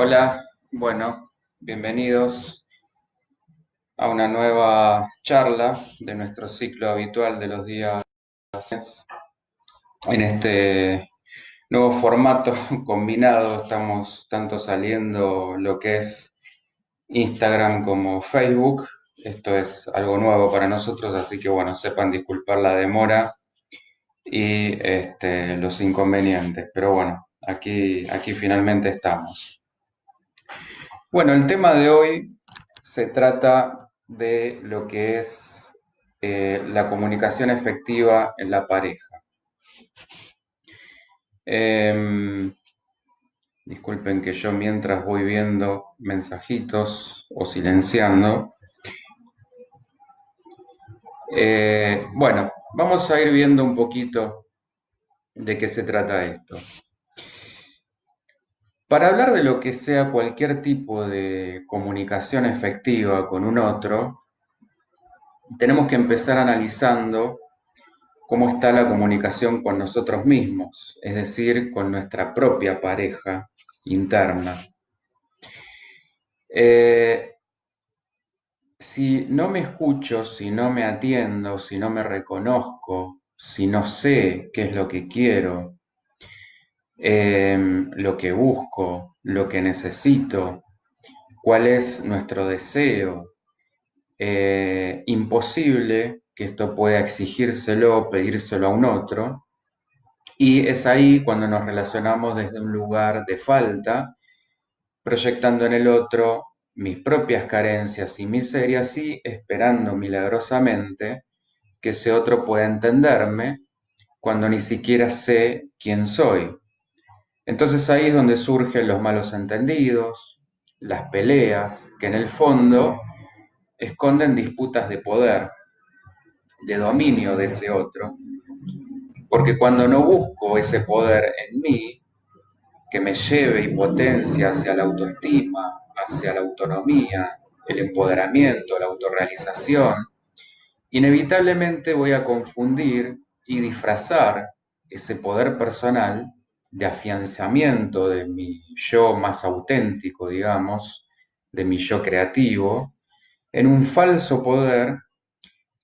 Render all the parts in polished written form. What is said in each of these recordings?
Hola, bueno, bienvenidos a una nueva charla de nuestro ciclo habitual de los días en este nuevo formato combinado. Estamos tanto saliendo lo que es Instagram como Facebook. Esto es algo nuevo para nosotros, así que bueno, sepan disculpar la demora y los inconvenientes, pero bueno, aquí finalmente estamos. Bueno, el tema de hoy se trata de lo que es la comunicación efectiva en la pareja. Em, Disculpen que yo mientras voy viendo mensajitos o silenciando. Bueno, vamos a ir viendo un poquito de qué se trata esto. Para hablar de lo que sea cualquier tipo de comunicación efectiva con un otro, tenemos que empezar analizando cómo está la comunicación con nosotros mismos, es decir, con nuestra propia pareja interna. Eh, si no me escucho, si no me atiendo, si no me reconozco, si no sé qué es lo que quiero, lo que busco, lo que necesito, cuál es nuestro deseo, imposible que esto pueda exigírselo, pedírselo a un otro. Y es ahí cuando nos relacionamos desde un lugar de falta, proyectando en el otro mis propias carencias y miserias y esperando milagrosamente que ese otro pueda entenderme cuando ni siquiera sé quién soy. Entonces ahí es donde surgen los malos entendidos, las peleas, que en el fondo esconden disputas de poder, de dominio de ese otro, porque cuando no busco ese poder en mí, que me lleve y potencia hacia la autoestima, hacia la autonomía, el empoderamiento, la autorrealización, inevitablemente voy a confundir y disfrazar ese poder personal de afianzamiento de mi yo más auténtico, digamos, de mi yo creativo, en un falso poder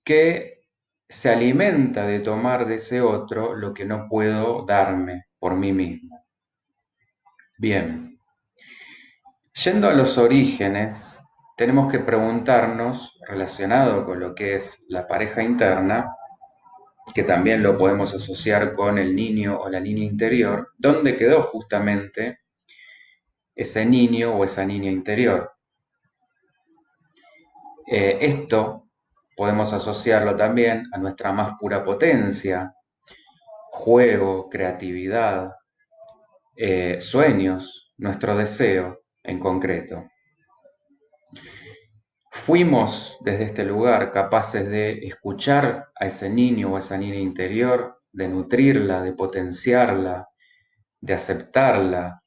que se alimenta de tomar de ese otro lo que no puedo darme por mí mismo. Bien, yendo a los orígenes, tenemos que preguntarnos, relacionado con lo que es la pareja interna, que también lo podemos asociar con el niño o la niña interior, ¿dónde quedó justamente ese niño o esa niña interior? Esto podemos asociarlo también a nuestra más pura potencia, juego, creatividad, sueños, nuestro deseo en concreto. Fuimos desde este lugar capaces de escuchar a ese niño o esa niña interior, de nutrirla, de potenciarla, de aceptarla,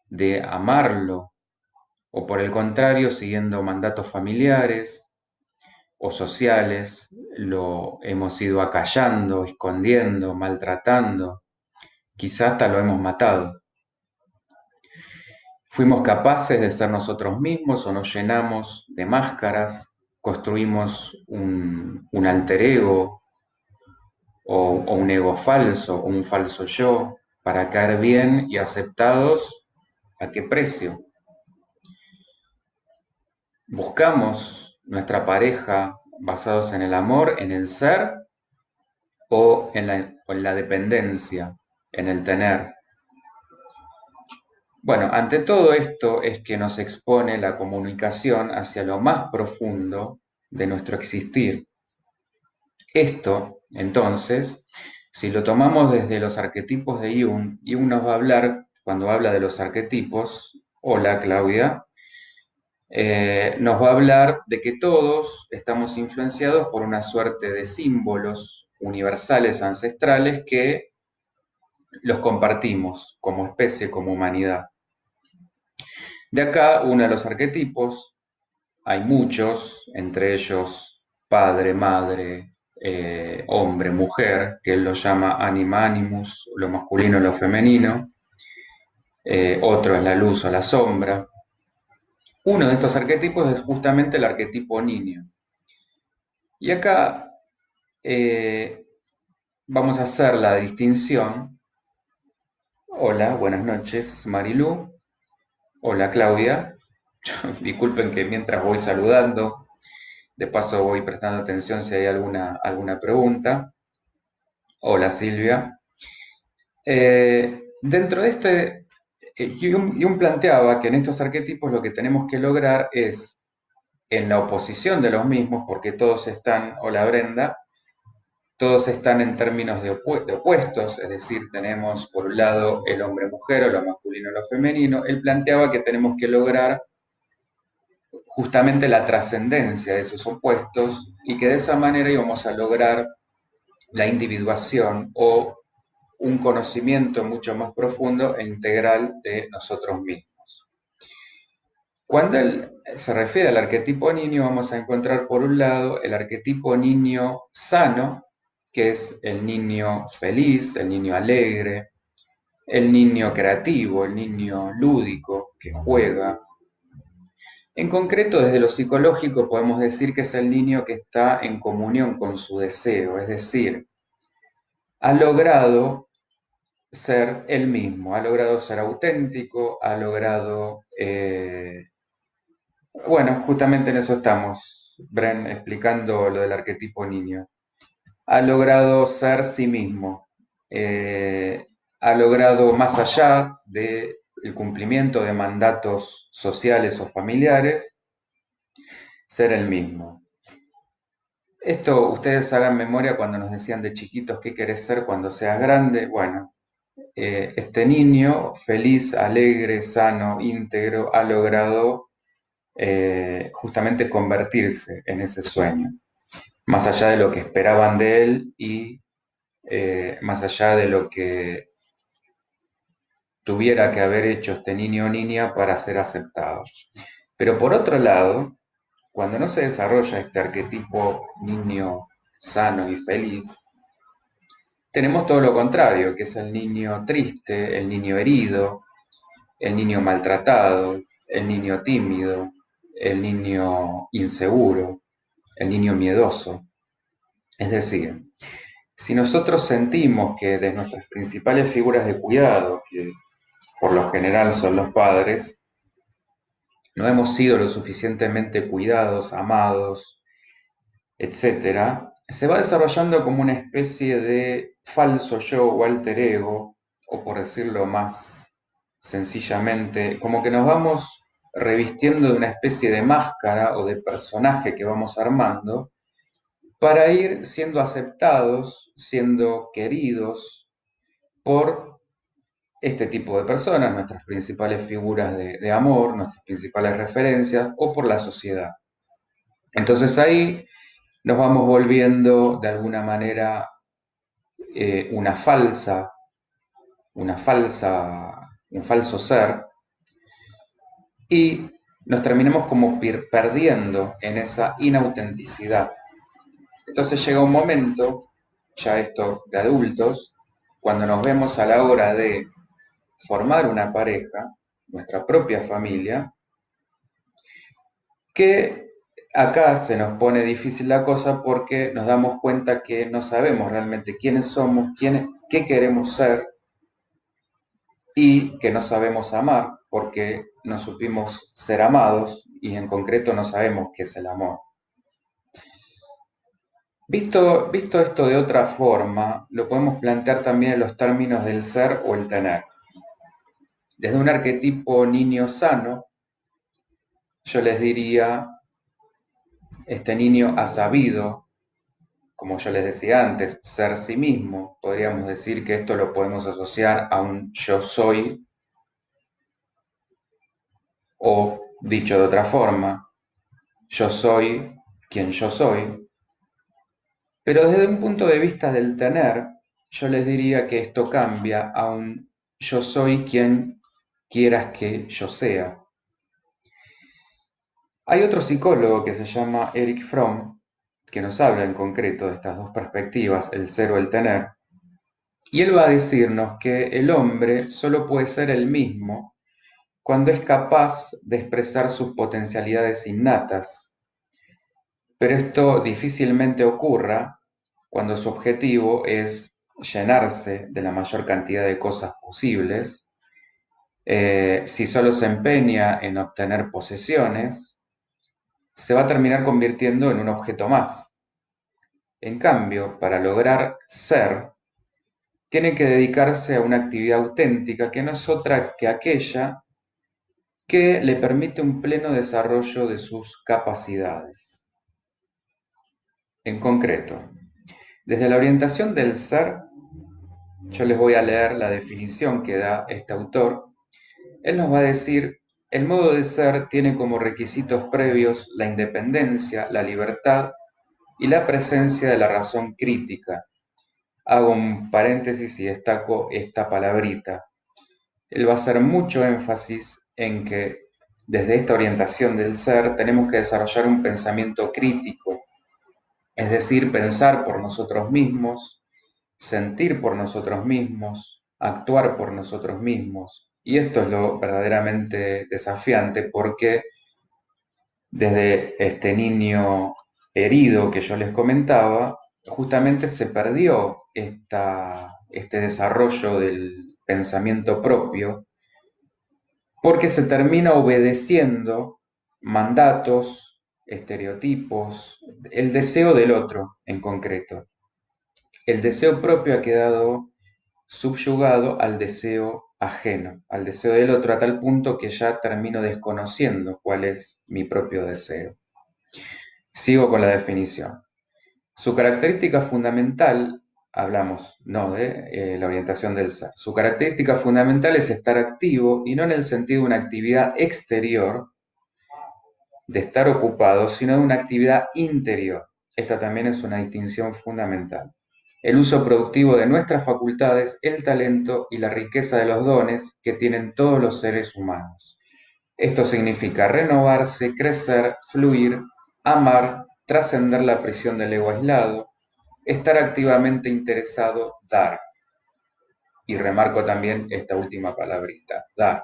de amarlo, o por el contrario, siguiendo mandatos familiares o sociales, lo hemos ido acallando, escondiendo, maltratando, quizás hasta lo hemos matado. Fuimos capaces de ser nosotros mismos o nos llenamos de máscaras, construimos un alter ego o un ego falso o un falso yo para caer bien y aceptados. ¿A qué precio? Buscamos nuestra pareja basados en el amor, en el ser o en la dependencia, en el tener. Bueno, ante todo esto es que nos expone la comunicación hacia lo más profundo de nuestro existir. Esto, entonces, si lo tomamos desde los arquetipos de Jung, Jung nos va a hablar, cuando habla de los arquetipos, hola Claudia, nos va a hablar de que todos estamos influenciados por una suerte de símbolos universales ancestrales que los compartimos como especie, como humanidad. De acá, uno de los arquetipos, hay muchos, entre ellos padre, madre, hombre, mujer, que él lo llama anima, animus, lo masculino, lo femenino. otro es la luz o la sombra. Uno de estos arquetipos es justamente el arquetipo niño. Y acá eh, vamos a hacer la distinción. Hola, buenas noches, Marilú. Hola, Claudia. Disculpen que mientras voy saludando, de paso voy prestando atención si hay alguna pregunta. Hola, Silvia. Dentro de Jung planteaba que en estos arquetipos lo que tenemos que lograr es, en la oposición de los mismos, porque todos están, hola Brenda, todos están en términos de opuestos, es decir, tenemos por un lado el hombre-mujer o lo masculino o lo femenino. Él planteaba que tenemos que lograr justamente la trascendencia de esos opuestos y que de esa manera íbamos a lograr la individuación o un conocimiento mucho más profundo e integral de nosotros mismos. Cuando él se refiere al arquetipo niño, vamos a encontrar por un lado el arquetipo niño sano, que es el niño feliz, el niño alegre, el niño creativo, el niño lúdico, que juega. En concreto, desde lo psicológico podemos decir que es el niño que está en comunión con su deseo, es decir, ha logrado ser él mismo, ha logrado ser auténtico, ha logrado, bueno, justamente en eso estamos, Bren, explicando lo del arquetipo niño. Ha logrado ser sí mismo, eh, ha logrado, más allá del cumplimiento de mandatos sociales o familiares, ser el mismo. Esto ustedes hagan memoria cuando nos decían de chiquitos qué querés ser cuando seas grande. Bueno, este niño feliz, alegre, sano, íntegro, ha logrado justamente convertirse en ese sueño, más allá de lo que esperaban de él y más allá de lo que tuviera que haber hecho este niño o niña para ser aceptado. Pero por otro lado, cuando no se desarrolla este arquetipo niño sano y feliz, tenemos todo lo contrario, que es el niño triste, el niño herido, el niño maltratado, el niño tímido, el niño inseguro, el niño miedoso. Es decir, si nosotros sentimos que de nuestras principales figuras de cuidado, que por lo general son los padres, no hemos sido lo suficientemente cuidados, amados, etcétera, se va desarrollando como una especie de falso yo o alter ego, o por decirlo más sencillamente, como que nos vamos revistiendo de una especie de máscara o de personaje que vamos armando para ir siendo aceptados, siendo queridos por este tipo de personas, nuestras principales figuras de amor, nuestras principales referencias, o por la sociedad. Entonces ahí nos vamos volviendo de alguna manera un falso ser, y nos terminamos como perdiendo en esa inautenticidad. Entonces llega un momento, ya esto de adultos, cuando nos vemos a la hora de formar una pareja, nuestra propia familia, que acá se nos pone difícil la cosa porque nos damos cuenta que no sabemos realmente quiénes somos, qué queremos ser y que no sabemos amar porque no supimos ser amados y en concreto no sabemos qué es el amor. Visto esto de otra forma, lo podemos plantear también en los términos del ser o el tener. Desde un arquetipo niño sano, yo les diría, este niño ha sabido, como yo les decía antes, ser sí mismo. Podríamos decir que esto lo podemos asociar a un yo soy, o dicho de otra forma, yo soy quien yo soy. Pero desde un punto de vista del tener, yo les diría que esto cambia a un yo soy quien quieras que yo sea. Hay otro psicólogo que se llama Eric Fromm, que nos habla en concreto de estas dos perspectivas, el ser o el tener, Y él va a decirnos que el hombre solo puede ser el mismo cuando es capaz de expresar sus potencialidades innatas, pero esto difícilmente ocurra cuando su objetivo es llenarse de la mayor cantidad de cosas posibles. Si solo se empeña en obtener posesiones, se va a terminar convirtiendo en un objeto más. En cambio, para lograr ser, tiene que dedicarse a una actividad auténtica que no es otra que aquella que le permite un pleno desarrollo de sus capacidades. En concreto, desde la orientación del ser, yo les voy a leer la definición que da este autor. Él nos va a decir, el modo de ser tiene como requisitos previos la independencia, la libertad y la presencia de la razón crítica. Hago un paréntesis y destaco esta palabrita. Él va a hacer mucho énfasis en que desde esta orientación del ser tenemos que desarrollar un pensamiento crítico, es decir, pensar por nosotros mismos, sentir por nosotros mismos, actuar por nosotros mismos. Y esto es lo verdaderamente desafiante porque desde este niño herido que yo les comentaba, justamente se perdió este desarrollo del pensamiento propio porque se termina obedeciendo mandatos, estereotipos, el deseo del otro en concreto. El deseo propio ha quedado subyugado al deseo ajeno, al deseo del otro, a tal punto que ya termino desconociendo cuál es mi propio deseo. Sigo con la definición. Su característica fundamental, hablamos no de la orientación del ser, su característica fundamental es estar activo y no en el sentido de una actividad exterior, de estar ocupado, sino de una actividad interior. Esta también es una distinción fundamental. El uso productivo de nuestras facultades, el talento y la riqueza de los dones que tienen todos los seres humanos. Esto significa renovarse, crecer, fluir, amar, trascender la prisión del ego aislado, estar activamente interesado, dar. Y remarco también esta última palabrita, dar.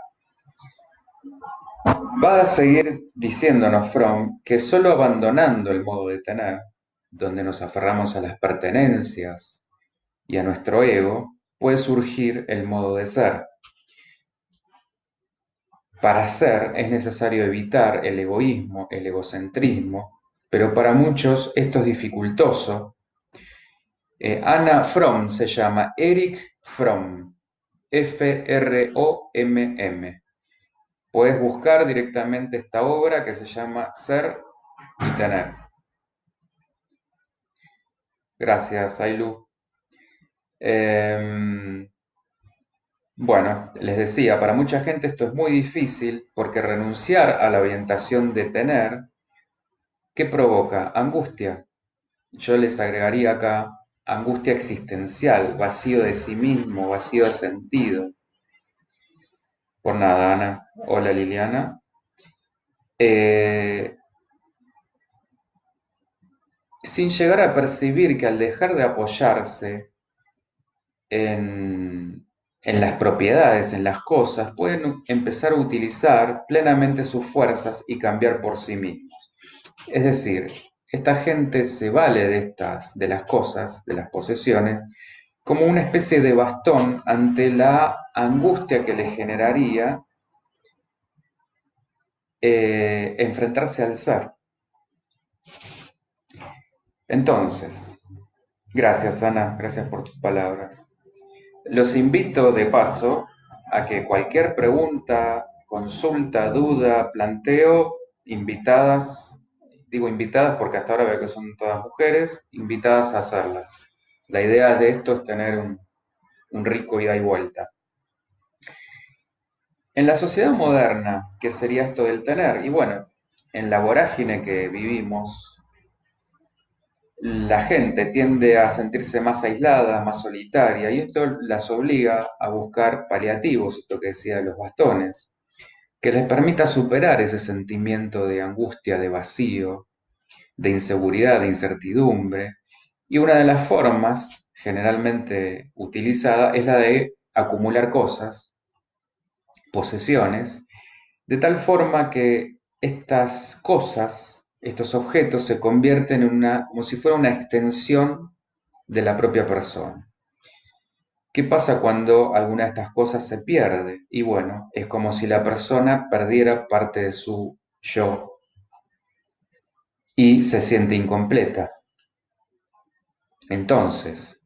Va a seguir diciéndonos Fromm que solo abandonando el modo de tener, donde nos aferramos a las pertenencias y a nuestro ego, puede surgir el modo de ser. Para ser es necesario evitar el egoísmo, el egocentrismo, pero para muchos esto es dificultoso. Anna Fromm se llama Eric Fromm, F-R-O-M-M. Puedes buscar directamente esta obra que se llama Ser y Tener. Gracias, Ailu. Bueno, les decía, para mucha gente esto es muy difícil porque renunciar a la orientación de tener, ¿qué provoca? Angustia. Yo les agregaría acá angustia existencial, vacío de sí mismo, vacío de sentido. Por nada, Ana. Hola, Liliana. Eh, Sin llegar a percibir que al dejar de apoyarse en las propiedades, en las cosas, pueden empezar a utilizar plenamente sus fuerzas y cambiar por sí mismos. Es decir, esta gente se vale de las cosas, de las posesiones, como una especie de bastón ante la angustia que le generaría enfrentarse al ser. Entonces, gracias Ana, gracias por tus palabras. Los invito de paso a que cualquier pregunta, consulta, duda, planteo, invitadas, digo invitadas porque hasta ahora veo que son todas mujeres, invitadas a hacerlas. La idea de esto es tener un rico ida y vuelta. En la sociedad moderna, ¿qué sería esto del tener? Y bueno, en la vorágine que vivimos, la gente tiende a sentirse más aislada, más solitaria, y esto las obliga a buscar paliativos, esto que decía de los bastones, que les permita superar ese sentimiento de angustia, de vacío, de inseguridad, de incertidumbre, Y una de las formas generalmente utilizada es la de acumular cosas, posesiones, de tal forma que estas cosas, estos objetos se convierten en como si fuera una extensión de la propia persona. ¿Qué pasa cuando alguna de estas cosas se pierde? Y bueno, es como si la persona perdiera parte de su yo y se siente incompleta. Entonces,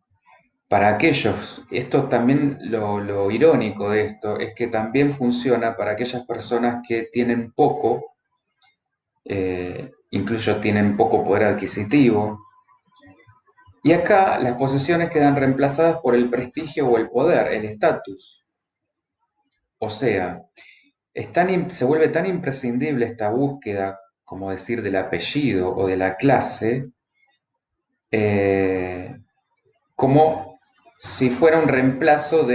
para aquellos, esto también lo irónico de esto es que también funciona para aquellas personas que tienen poco, incluso tienen poco poder adquisitivo. Y acá las posesiones quedan reemplazadas por el prestigio o el poder, el estatus. O sea, se vuelve tan imprescindible esta búsqueda, como decir, del apellido o de la clase, eh, como si fuera un reemplazo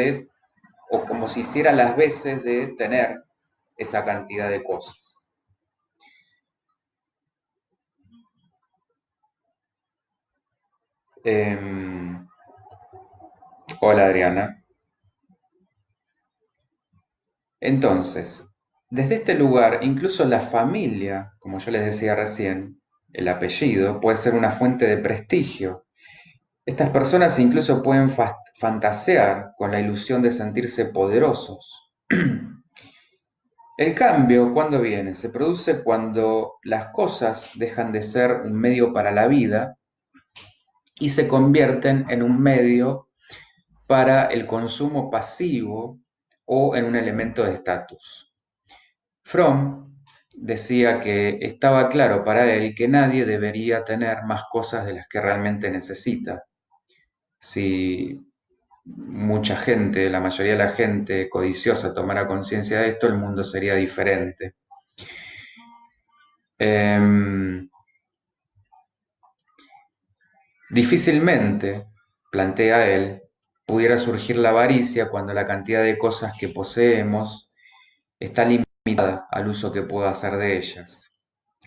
o como si hiciera las veces de tener esa cantidad de cosas. Em, Hola Adriana. Entonces, desde este lugar, incluso la familia, como yo les decía recién, el apellido puede ser una fuente de prestigio. Estas personas incluso pueden fantasear con la ilusión de sentirse poderosos. El cambio, ¿cuándo viene? Se produce cuando las cosas dejan de ser un medio para la vida y se convierten en un medio para el consumo pasivo o en un elemento de estatus. Fromm decía que estaba claro para él que nadie debería tener más cosas de las que realmente necesita. Si mucha gente, la mayoría de la gente codiciosa tomara conciencia de esto, el mundo sería diferente. Em, Difícilmente, plantea él, pudiera surgir la avaricia cuando la cantidad de cosas que poseemos está limitada al uso que puedo hacer de ellas.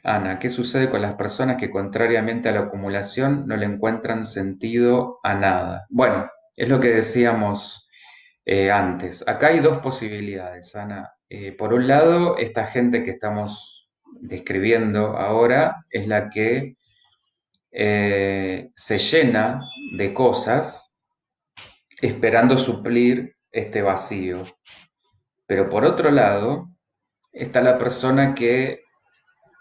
Ana, ¿qué sucede con las personas que contrariamente a la acumulación no le encuentran sentido a nada? Bueno, es lo que decíamos antes. Acá hay dos posibilidades, Ana. Por un lado, esta gente que estamos describiendo ahora es la que se llena de cosas esperando suplir este vacío. Pero por otro lado, está la persona que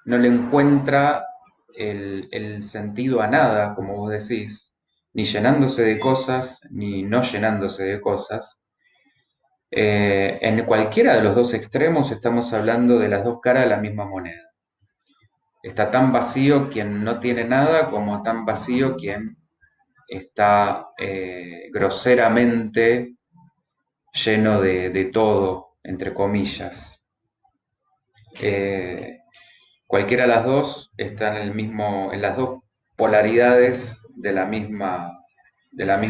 no le encuentra el sentido a nada, como vos decís, ni llenándose de cosas, ni no llenándose de cosas. En cualquiera de los dos extremos estamos hablando de las dos caras de la misma moneda. Está tan vacío quien no tiene nada como tan vacío quien está groseramente lleno de todo, entre comillas. Eh, Cualquiera de las dos está en las dos polaridades de la misma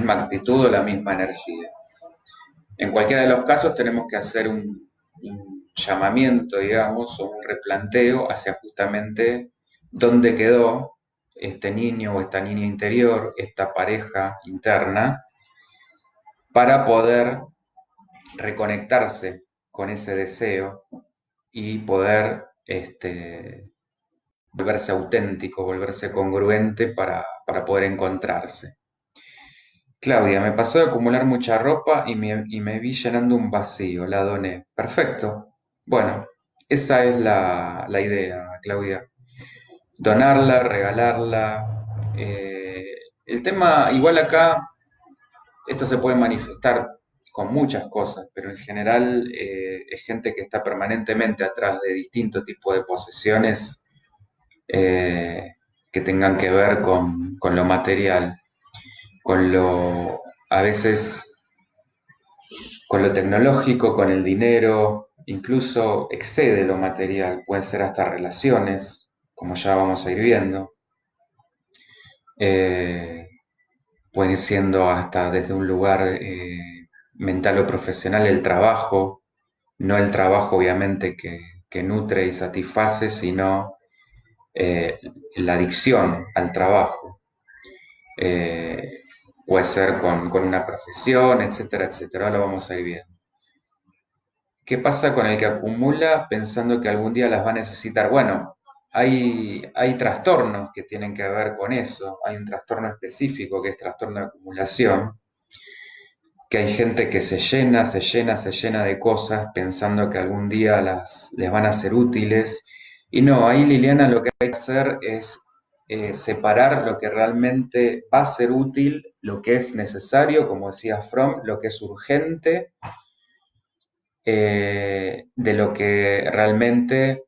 actitud o la misma energía. En cualquiera de los casos tenemos que hacer un llamamiento, digamos, o un replanteo hacia justamente dónde quedó este niño o esta niña interior, esta pareja interna, para poder reconectarse con ese deseo y poder volverse auténtico, volverse congruente para poder encontrarse. Claudia, me pasó de acumular mucha ropa y me vi llenando un vacío, la doné. Perfecto. Bueno, esa es la idea, Claudia. Donarla, regalarla. El tema, igual acá, esto se puede manifestar con muchas cosas, pero en general es gente que está permanentemente atrás de distintos tipos de posesiones eh, que tengan que ver con lo material, a veces con lo tecnológico, con el dinero, incluso excede lo material, pueden ser hasta relaciones, como ya vamos a ir viendo, eh, pueden ir siendo hasta desde un lugar mental o profesional el trabajo, no el trabajo obviamente que nutre y satisface, sino la adicción al trabajo. eh, puede ser con una profesión, etcétera, etcétera. Ahora lo vamos a ir viendo. ¿Qué pasa con el que acumula pensando que algún día las va a necesitar? Bueno, hay trastornos que tienen que ver con eso. Hay un trastorno específico que es trastorno de acumulación, que hay gente que se llena, se llena, se llena de cosas pensando que algún día les van a ser útiles. Y no, ahí Liliana lo que hay que hacer es separar lo que realmente va a ser útil, lo que es necesario, como decía Fromm, lo que es urgente, de lo que realmente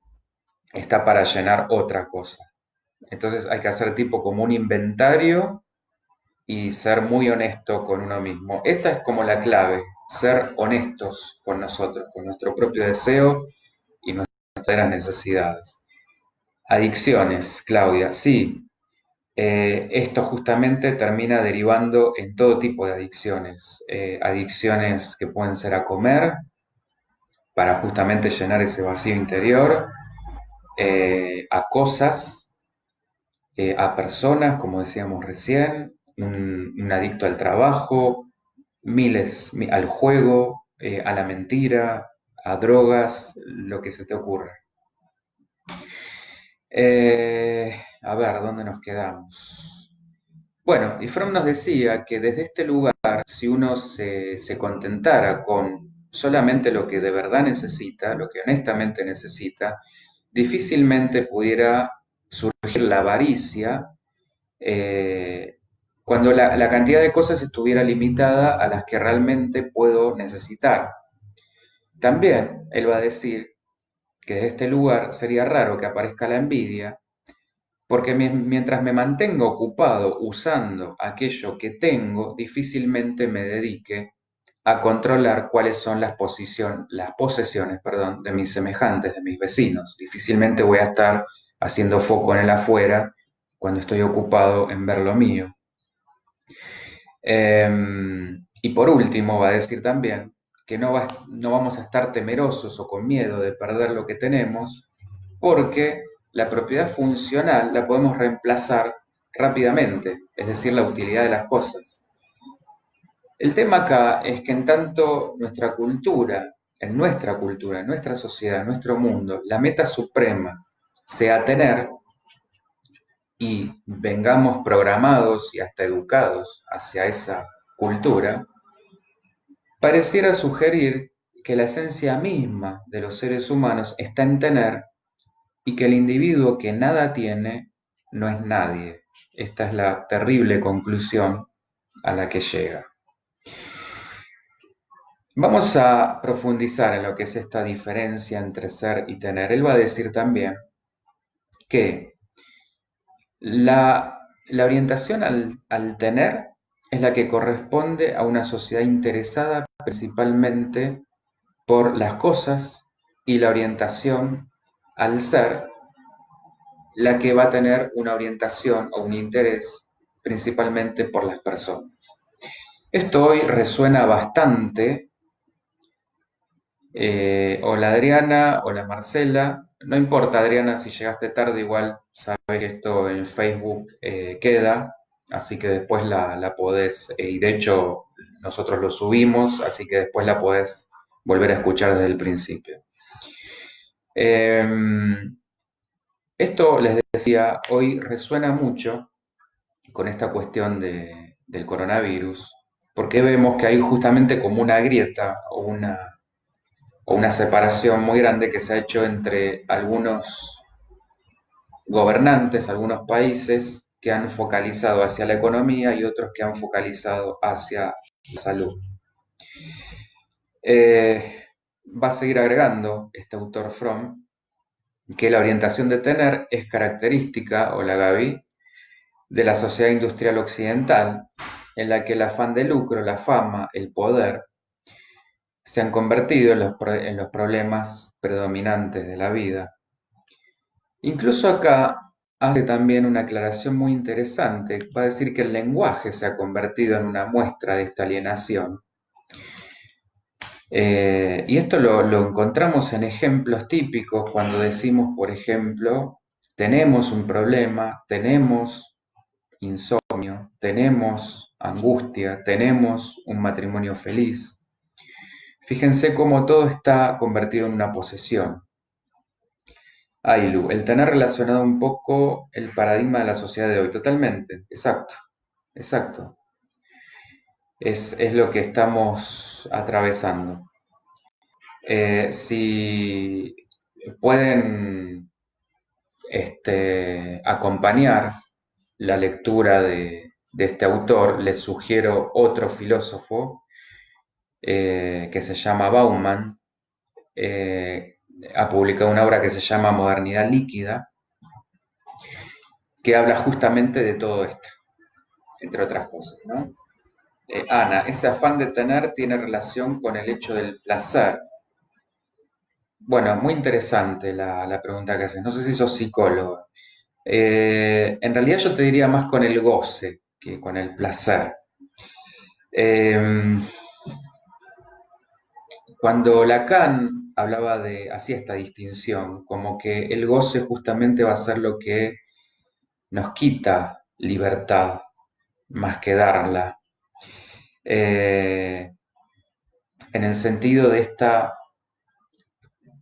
está para llenar otra cosa. Entonces hay que hacer tipo como un inventario y ser muy honesto con uno mismo. Esta es como la clave, ser honestos con nosotros, con nuestro propio deseo y nuestras necesidades. Adicciones, Claudia, sí. Esto justamente termina derivando en todo tipo de adicciones. Adicciones que pueden ser a comer, para justamente llenar ese vacío interior, a cosas, a personas, como decíamos recién, un adicto al trabajo, al juego, a la mentira, a drogas, lo que se te ocurra. A ver, ¿dónde nos quedamos? Bueno, y Fromm nos decía que desde este lugar, si uno se contentara con solamente lo que de verdad necesita, lo que honestamente necesita, difícilmente pudiera surgir la avaricia cuando la cantidad de cosas estuviera limitada a las que realmente puedo necesitar. También él va a decir que desde este lugar sería raro que aparezca la envidia, porque mientras me mantengo ocupado usando aquello que tengo, difícilmente me dedique a controlar cuáles son las posesiones, perdón, de mis semejantes, de mis vecinos. Difícilmente voy a estar haciendo foco en el afuera cuando estoy ocupado en ver lo mío. Y por último, va a decir también que no vamos a estar temerosos o con miedo de perder lo que tenemos, porque la propiedad funcional la podemos reemplazar rápidamente, es decir, la utilidad de las cosas. El tema acá es que en tanto nuestra cultura, en nuestra sociedad, en nuestro mundo, la meta suprema sea tener y vengamos programados y hasta educados hacia esa cultura, pareciera sugerir que la esencia misma de los seres humanos está en tener y que el individuo que nada tiene no es nadie. Esta es la terrible conclusión a la que llega. Vamos a profundizar en lo que es esta diferencia entre ser y tener. Él va a decir también que la orientación al tener es la que corresponde a una sociedad interesada principalmente por las cosas, y la orientación al ser la que va a tener una orientación o un interés principalmente por las personas. Esto hoy resuena bastante. Hola Adriana, hola Marcela. No importa Adriana, si llegaste tarde, igual sabes que esto en Facebook queda, así que después la podés, y de hecho nosotros lo subimos, así que después la podés volver a escuchar desde el principio. Esto, les decía, hoy resuena mucho con esta cuestión del coronavirus, porque vemos que hay justamente como una grieta o una separación muy grande que se ha hecho entre algunos gobernantes, algunos países que han focalizado hacia la economía y otros que han focalizado hacia la salud. Va a seguir agregando este autor Fromm que la orientación de tener es característica, o la Gaby, de la sociedad industrial occidental, en la que el afán de lucro, la fama, el poder, se han convertido en los problemas predominantes de la vida. Incluso acá hace también una aclaración muy interesante. Va a decir que el lenguaje se ha convertido en una muestra de esta alienación. Y esto lo encontramos en ejemplos típicos cuando decimos, por ejemplo, tenemos un problema, tenemos insomnio, tenemos angustia, tenemos un matrimonio feliz. Fíjense cómo todo está convertido en una posesión. Ailu, el tener relacionado un poco el paradigma de la sociedad de hoy, totalmente, exacto, exacto. Es lo que estamos atravesando. Si pueden acompañar la lectura de este autor, les sugiero otro filósofo que se llama Bauman, ha publicado una obra que se llama Modernidad Líquida, que habla justamente de todo esto, entre otras cosas, ¿no? Ana, ese afán de tener tiene relación con el hecho del placer. Bueno, muy interesante la pregunta que haces. No sé si sos psicólogo. En realidad yo te diría más con el goce que con el placer. Eh, Cuando Lacan hacía esta distinción, como que el goce justamente va a ser lo que nos quita libertad más que darla, eh, en el sentido de esta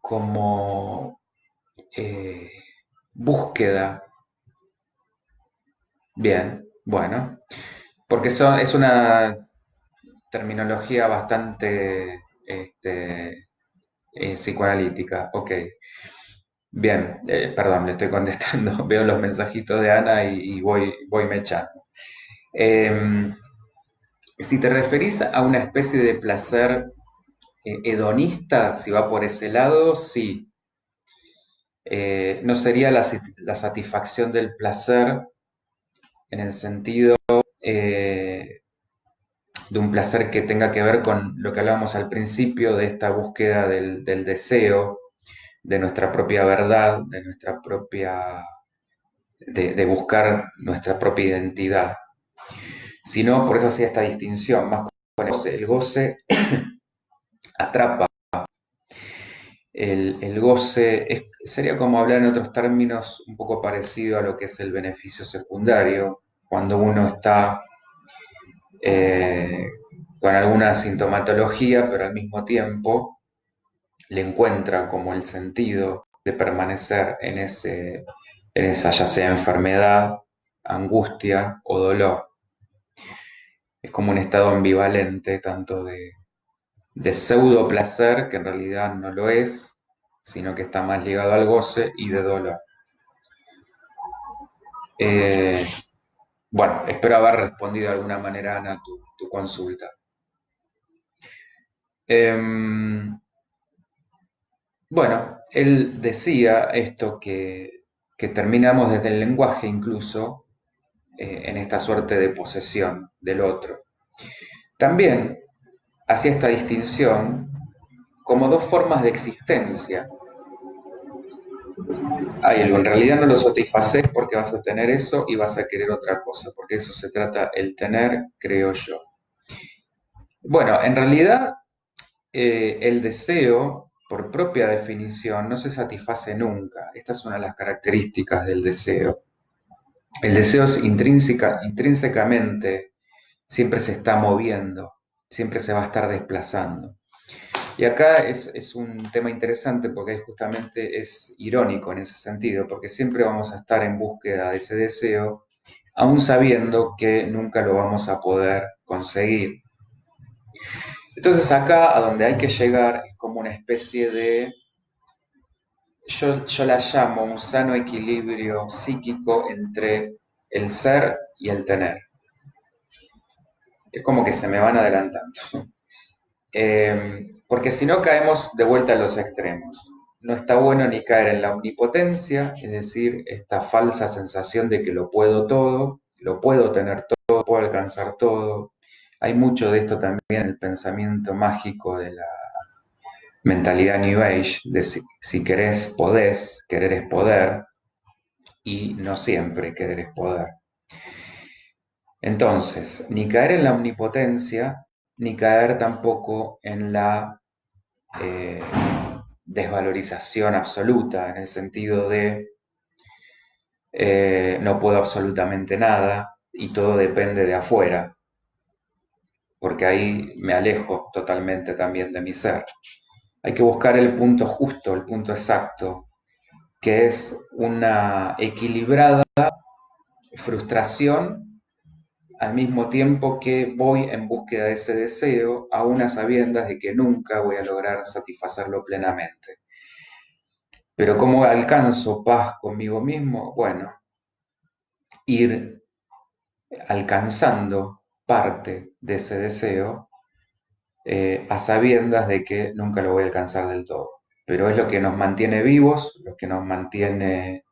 como eh, búsqueda, bien, bueno, porque es una terminología bastante psicoanalítica, ok. Bien, perdón, le estoy contestando. Veo los mensajitos de Ana y voy mechando. Em, si te referís a una especie de placer hedonista, si va por ese lado, sí. No sería la satisfacción del placer en el sentido eh, de un placer que tenga que ver con lo que hablábamos al principio, de esta búsqueda del deseo, de nuestra propia verdad, de buscar nuestra propia identidad, sino por eso hacía esta distinción, más con el goce atrapa, el goce sería como hablar en otros términos un poco parecido a lo que es el beneficio secundario, cuando uno está eh, con alguna sintomatología, pero al mismo tiempo le encuentra como el sentido de permanecer en esa ya sea enfermedad, angustia o dolor. Es como un estado ambivalente, tanto de pseudo placer, que en realidad no lo es, sino que está más ligado al goce, y de dolor. Eh, bueno, espero haber respondido de alguna manera, Ana, tu consulta. Bueno, él decía esto que terminamos desde el lenguaje incluso en esta suerte de posesión del otro. También hacía esta distinción como dos formas de existencia. Hay algo, en realidad no lo satisfaces porque vas a tener eso y vas a querer otra cosa, porque eso se trata el tener, creo yo. Bueno, en realidad el deseo, por propia definición, no se satisface nunca. Esta es una de las características del deseo. El deseo es intrínsecamente, siempre se está moviendo, siempre se va a estar desplazando. Y acá es un tema interesante porque justamente es irónico en ese sentido, porque siempre vamos a estar en búsqueda de ese deseo, aún sabiendo que nunca lo vamos a poder conseguir. Entonces acá a donde hay que llegar es como una especie de, yo la llamo un sano equilibrio psíquico entre el ser y el tener. Es como que se me van adelantando. Porque si no caemos de vuelta a los extremos. No está bueno ni caer en la omnipotencia, es decir, esta falsa sensación de que lo puedo todo, lo puedo tener todo, puedo alcanzar todo. Hay mucho de esto también en el pensamiento mágico de la mentalidad New Age, de si querés, podés, querer es poder, y no siempre querer es poder. Entonces, ni caer en la omnipotencia, ni caer tampoco en la eh, desvalorización absoluta, en el sentido de no puedo absolutamente nada, y todo depende de afuera, porque ahí me alejo totalmente también de mi ser. Hay que buscar el punto justo, el punto exacto, que es una equilibrada frustración al mismo tiempo que voy en búsqueda de ese deseo, aún a sabiendas de que nunca voy a lograr satisfacerlo plenamente. Pero ¿cómo alcanzo paz conmigo mismo? Bueno, ir alcanzando parte de ese deseo a sabiendas de que nunca lo voy a alcanzar del todo. Pero es lo que nos mantiene vivos, lo que nos mantiene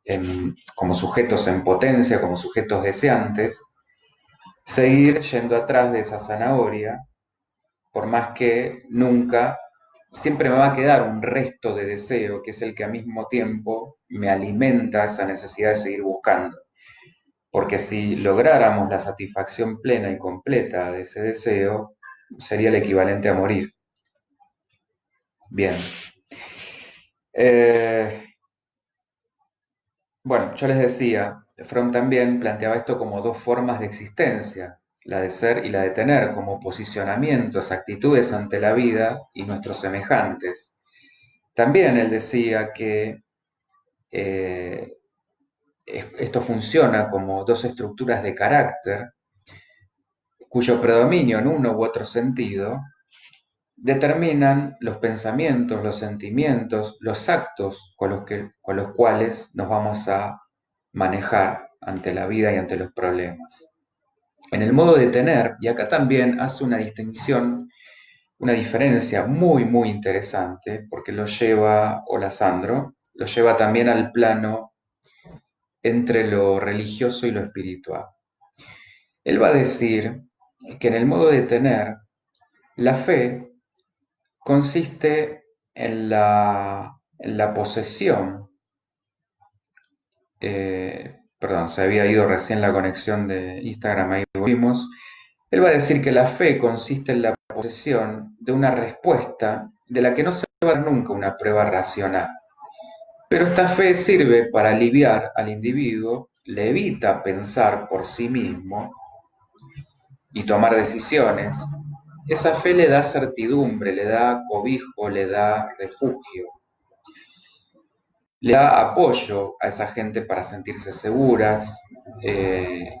como sujetos en potencia, como sujetos deseantes, seguir yendo atrás de esa zanahoria, por más que nunca, siempre me va a quedar un resto de deseo, que es el que al mismo tiempo me alimenta esa necesidad de seguir buscando. Porque si lográramos la satisfacción plena y completa de ese deseo, sería el equivalente a morir. Bien. Eh, bueno, yo les decía, Fromm también planteaba esto como dos formas de existencia, la de ser y la de tener, como posicionamientos, actitudes ante la vida y nuestros semejantes. También él decía que eh, esto funciona como dos estructuras de carácter cuyo predominio en uno u otro sentido determinan los pensamientos, los sentimientos, los actos con los cuales nos vamos a manejar ante la vida y ante los problemas. En el modo de tener, y acá también hace una distinción, una diferencia muy, muy interesante, porque lo lleva, hola Sandro, lo lleva también al plano entre lo religioso y lo espiritual. Él va a decir que en el modo de tener, la fe consiste en la posesión. Perdón, se había ido recién la conexión de Instagram, ahí volvimos. Él va a decir que la fe consiste en la posesión de una respuesta de la que no se va a dar nunca una prueba racional. Pero esta fe sirve para aliviar al individuo, le evita pensar por sí mismo y tomar decisiones. Esa fe le da certidumbre, le da cobijo, le da refugio, le da apoyo a esa gente para sentirse seguras, eh,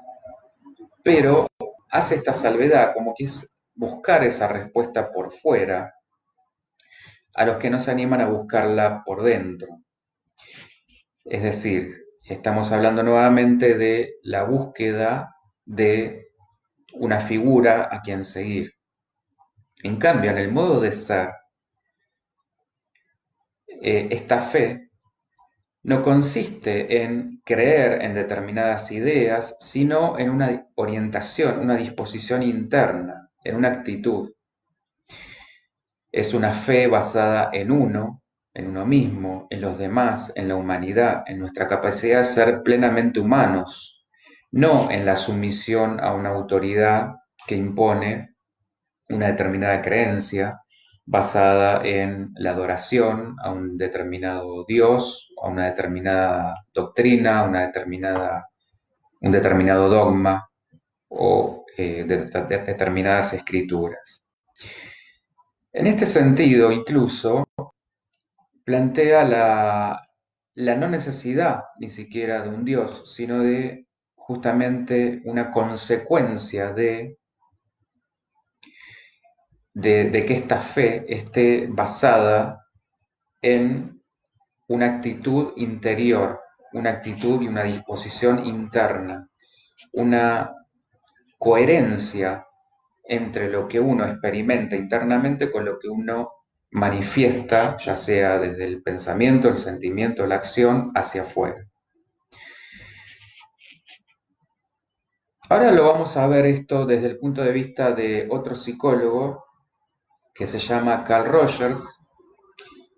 pero hace esta salvedad como que es buscar esa respuesta por fuera a los que no se animan a buscarla por dentro. Es decir, estamos hablando nuevamente de la búsqueda de una figura a quien seguir. En cambio, en el modo de ser, esta fe no consiste en creer en determinadas ideas, sino en una orientación, una disposición interna, en una actitud. Es una fe basada en uno mismo, en los demás, en la humanidad, en nuestra capacidad de ser plenamente humanos, no en la sumisión a una autoridad que impone una determinada creencia basada en la adoración a un determinado Dios, a una determinada doctrina, a un determinado dogma o determinadas escrituras. En este sentido, incluso, plantea la no necesidad ni siquiera de un Dios, sino de justamente una consecuencia de que esta fe esté basada en una actitud interior, una actitud y una disposición interna, una coherencia entre lo que uno experimenta internamente con lo que uno manifiesta, ya sea desde el pensamiento, el sentimiento, la acción, hacia afuera. Ahora lo vamos a ver esto desde el punto de vista de otro psicólogo que se llama Carl Rogers.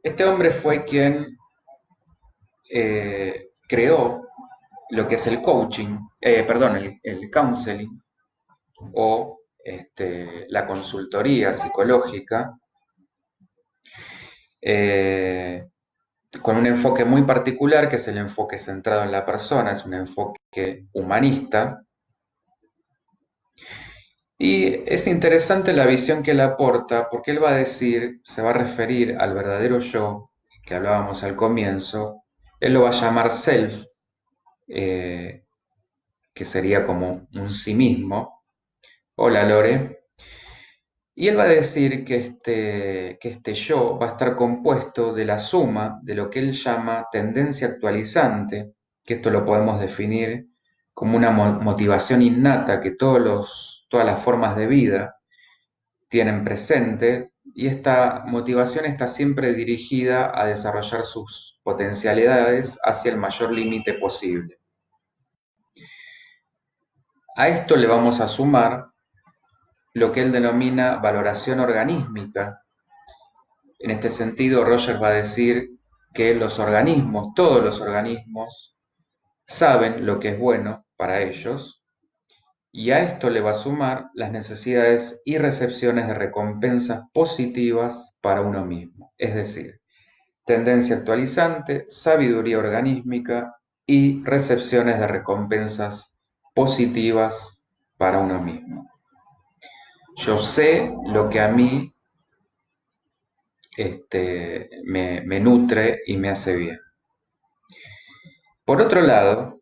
Este hombre fue quien creó lo que es el coaching, perdón, el counseling o la consultoría psicológica, eh, con un enfoque muy particular, que es el enfoque centrado en la persona, es un enfoque humanista, Y es interesante la visión que él aporta, porque él va a decir, se va a referir al verdadero yo, que hablábamos al comienzo, él lo va a llamar self, eh, que sería como un sí mismo. Hola Lore. Y él va a decir que este yo va a estar compuesto de la suma de lo que él llama tendencia actualizante, que esto lo podemos definir como una motivación innata que todas las formas de vida tienen presente, y esta motivación está siempre dirigida a desarrollar sus potencialidades hacia el mayor límite posible. A esto le vamos a sumar lo que él denomina valoración organísmica. En este sentido, Rogers va a decir que los organismos, todos los organismos, saben lo que es bueno para ellos, y a esto le va a sumar las necesidades y recepciones de recompensas positivas para uno mismo, es decir, tendencia actualizante, sabiduría organísmica y recepciones de recompensas positivas para uno mismo. Yo sé lo que a mí me nutre y me hace bien. Por otro lado,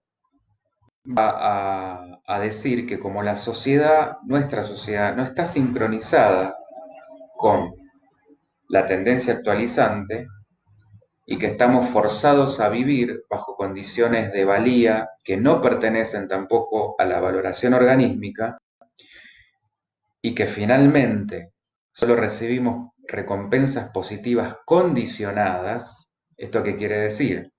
va a decir que como la sociedad, nuestra sociedad, no está sincronizada con la tendencia actualizante y que estamos forzados a vivir bajo condiciones de valía que no pertenecen tampoco a la valoración organísmica, y que finalmente solo recibimos recompensas positivas condicionadas. ¿Esto qué quiere decir?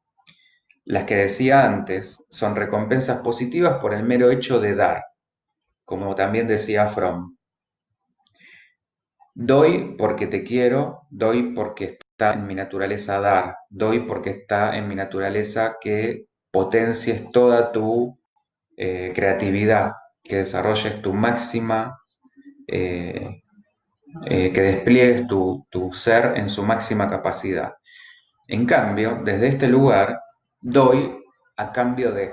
Las que decía antes son recompensas positivas por el mero hecho de dar, como también decía Fromm. Doy porque te quiero, doy porque está en mi naturaleza dar, doy porque está en mi naturaleza que potencies toda tu creatividad, que desarrolles tu máxima, eh, que despliegues tu ser en su máxima capacidad. En cambio, desde este lugar, doy a cambio de,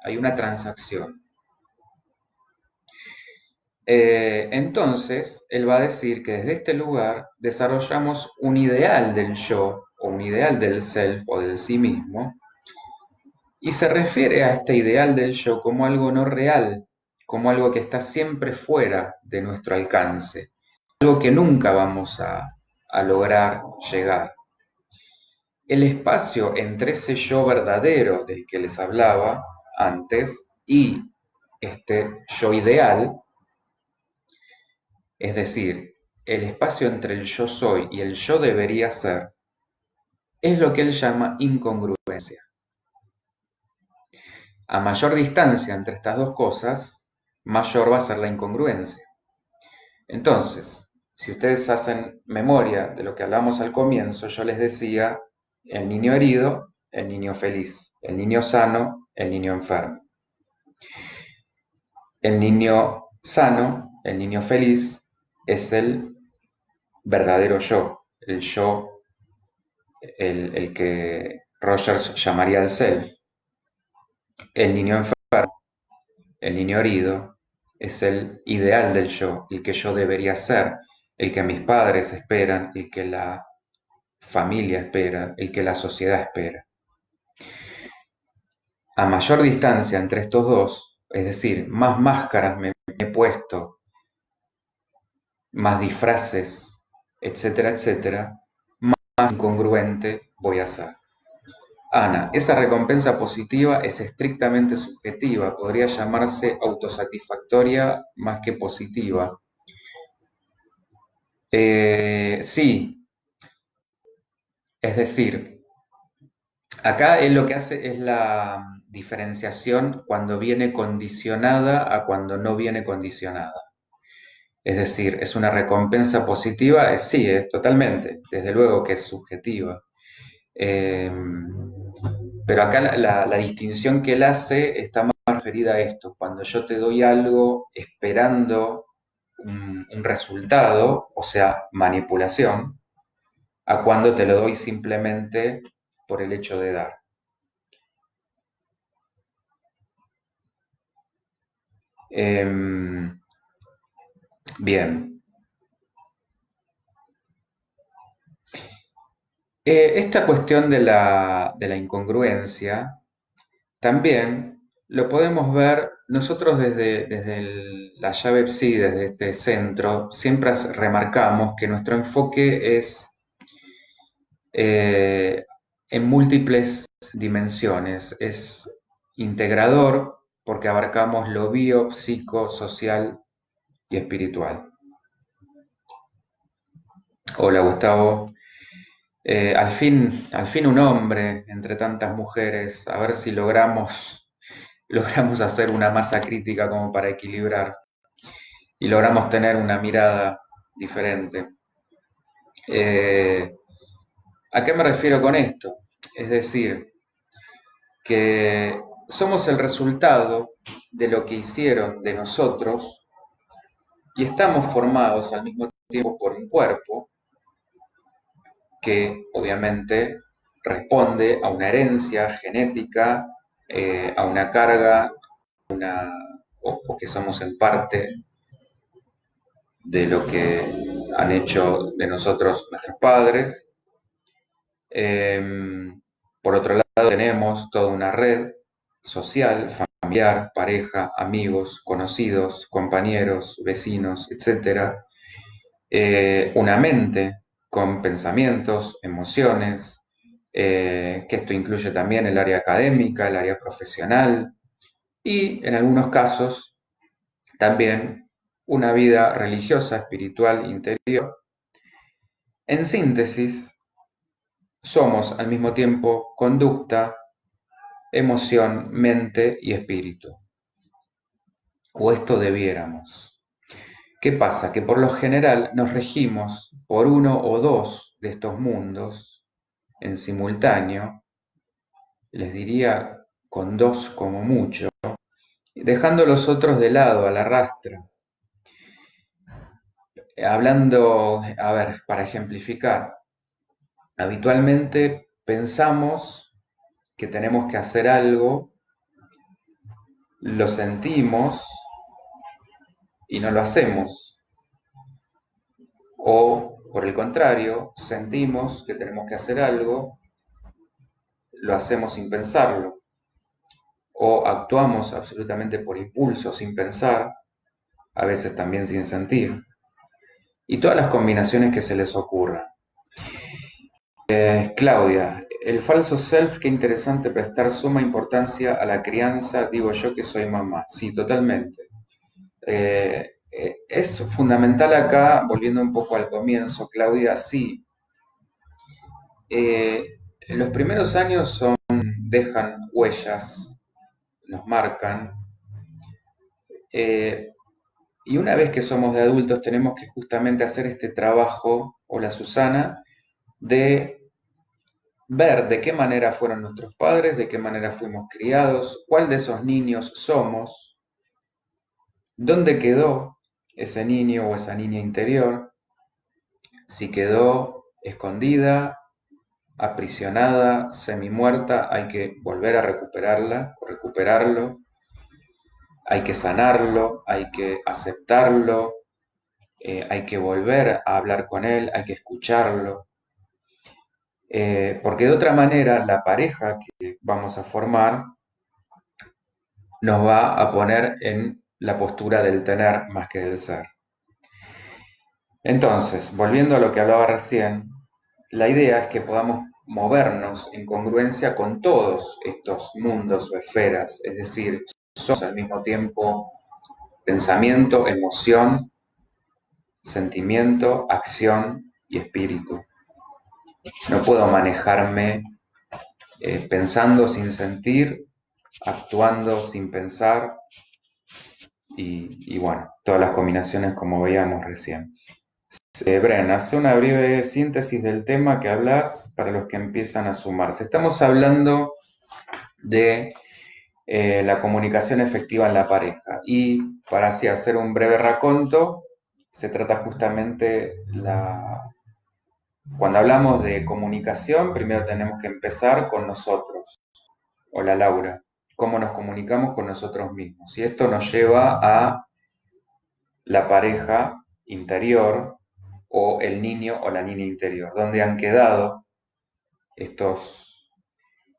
hay una transacción. Entonces, él va a decir que desde este lugar desarrollamos un ideal del yo, o un ideal del self o del sí mismo, y se refiere a este ideal del yo como algo no real, como algo que está siempre fuera de nuestro alcance, algo que nunca vamos a lograr llegar. El espacio entre ese yo verdadero del que les hablaba antes y este yo ideal, es decir, el espacio entre el yo soy y el yo debería ser, es lo que él llama incongruencia. A mayor distancia entre estas dos cosas, mayor va a ser la incongruencia. Entonces, si ustedes hacen memoria de lo que hablamos al comienzo, yo les decía el niño herido, el niño feliz, el niño sano, el niño enfermo. El niño sano, el niño feliz, es el verdadero yo, el yo, el que Rogers llamaría el self. El niño enfermo, el niño herido, es el ideal del yo, el que yo debería ser, el que mis padres esperan, el que la familia espera, el que la sociedad espera. A mayor distancia entre estos dos, es decir, más máscaras me he puesto, más disfraces, etcétera, etcétera, más incongruente voy a ser. Ana, esa recompensa positiva es estrictamente subjetiva, podría llamarse autosatisfactoria más que positiva. Sí, es decir, acá él lo que hace es la diferenciación cuando viene condicionada a cuando no viene condicionada. Es decir, ¿es una recompensa positiva? Sí, es totalmente, desde luego que es subjetiva. Eh, pero acá la distinción que él hace está más referida a esto, cuando yo te doy algo esperando un resultado, o sea, manipulación, a cuando te lo doy simplemente por el hecho de dar. Eh, Bien. Esta cuestión de la incongruencia también lo podemos ver nosotros desde la llave Psi, desde este centro, siempre remarcamos que nuestro enfoque es eh, en múltiples dimensiones, es integrador porque abarcamos lo bio, psico, social y espiritual. Hola Gustavo. Al fin un hombre entre tantas mujeres, a ver si logramos hacer una masa crítica como para equilibrar y logramos tener una mirada diferente. Eh, ¿A qué me refiero con esto? Es decir, que somos el resultado de lo que hicieron de nosotros y estamos formados al mismo tiempo por un cuerpo que obviamente responde a una herencia genética, a una carga, o que somos en parte de lo que han hecho de nosotros nuestros padres. Por otro lado, tenemos toda una red social, familiar, pareja, amigos, conocidos, compañeros, vecinos, etcétera. Una mente con pensamientos, emociones, que esto incluye también el área académica, el área profesional y en algunos casos también una vida religiosa, espiritual, interior. En síntesis, somos al mismo tiempo conducta, emoción, mente y espíritu. O esto debiéramos. ¿Qué pasa? Que por lo general nos regimos por uno o dos de estos mundos en simultáneo, les diría con dos como mucho, dejando los otros de lado a la rastra. Hablando, a ver, para ejemplificar, habitualmente pensamos que tenemos que hacer algo, lo sentimos y no lo hacemos. O, por el contrario, sentimos que tenemos que hacer algo, lo hacemos sin pensarlo. O actuamos absolutamente por impulso, sin pensar, a veces también sin sentir. Y todas las combinaciones que se les ocurran. Claudia, el falso self, qué interesante prestar suma importancia a la crianza, digo yo que soy mamá. Sí, totalmente. Es fundamental acá, volviendo un poco al comienzo, Claudia, sí. Los primeros años dejan huellas, nos marcan, eh, y una vez que somos de adultos tenemos que justamente hacer este trabajo, hola Susana, de ver de qué manera fueron nuestros padres, de qué manera fuimos criados, cuál de esos niños somos, dónde quedó ese niño o esa niña interior, si quedó escondida, aprisionada, semi-muerta, hay que volver a recuperarla o recuperarlo, hay que sanarlo, hay que aceptarlo, hay que volver a hablar con él, hay que escucharlo, porque de otra manera la pareja que vamos a formar nos va a poner en la postura del tener más que del ser. Entonces, volviendo a lo que hablaba recién, la idea es que podamos movernos en congruencia con todos estos mundos o esferas, es decir, somos al mismo tiempo pensamiento, emoción, sentimiento, acción y espíritu. No puedo manejarme pensando sin sentir, actuando sin pensar y bueno, todas las combinaciones como veíamos recién. Bren, hace una breve síntesis del tema que hablas para los que empiezan a sumarse. Estamos hablando de la comunicación efectiva en la pareja y para así hacer un breve raconto, se trata justamente cuando hablamos de comunicación, primero tenemos que empezar con nosotros. Hola Laura, cómo nos comunicamos con nosotros mismos. Y esto nos lleva a la pareja interior o el niño o la niña interior, dónde han quedado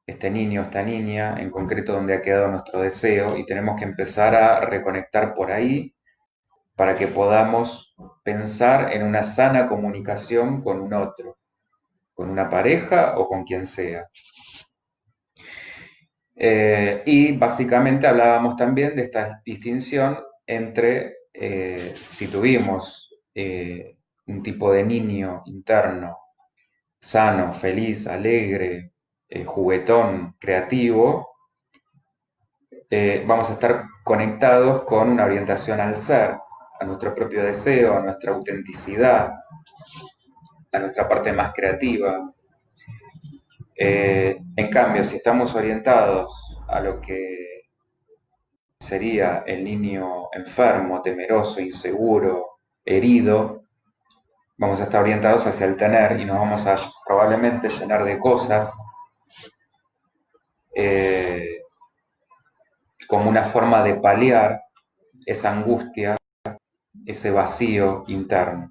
este niño, esta niña, en concreto dónde ha quedado nuestro deseo, y tenemos que empezar a reconectar por ahí para que podamos pensar en una sana comunicación con un otro, con una pareja o con quien sea. Y básicamente hablábamos también de esta distinción entre si tuvimos un tipo de niño interno sano, feliz, alegre, juguetón, creativo, vamos a estar conectados con una orientación al ser, a nuestro propio deseo, a nuestra autenticidad, a nuestra parte más creativa. En cambio, si estamos orientados a lo que sería el niño enfermo, temeroso, inseguro, herido, vamos a estar orientados hacia el tener y nos vamos a probablemente llenar de cosas como una forma de paliar esa angustia, ese vacío interno.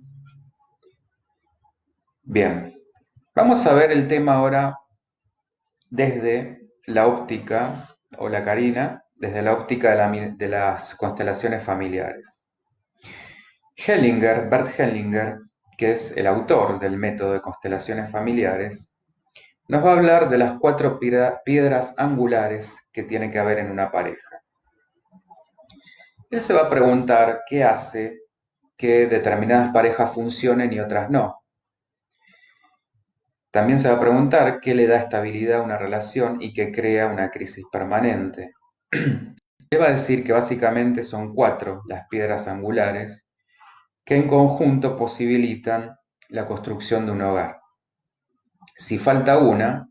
Bien, vamos a ver el tema ahora desde la óptica, hola Karina, desde la óptica de las constelaciones familiares. Bert Hellinger, que es el autor del método de constelaciones familiares, nos va a hablar de las 4 piedras angulares que tiene que haber en una pareja. Él se va a preguntar qué hace que determinadas parejas funcionen y otras no. También se va a preguntar qué le da estabilidad a una relación y qué crea una crisis permanente. Le va a decir que básicamente son 4 las piedras angulares que en conjunto posibilitan la construcción de un hogar. Si falta una,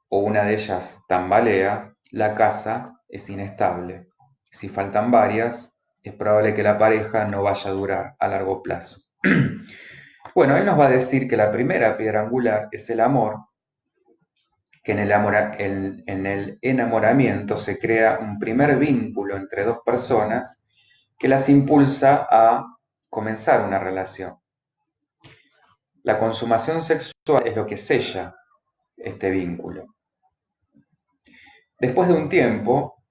o una de ellas tambalea, la casa es inestable. Si faltan varias, es probable que la pareja no vaya a durar a largo plazo. Bueno, él nos va a decir que la primera piedra angular es el amor, que en el enamoramiento se crea un primer vínculo entre dos personas que las impulsa a comenzar una relación. La consumación sexual es lo que sella este vínculo. Después de un tiempo,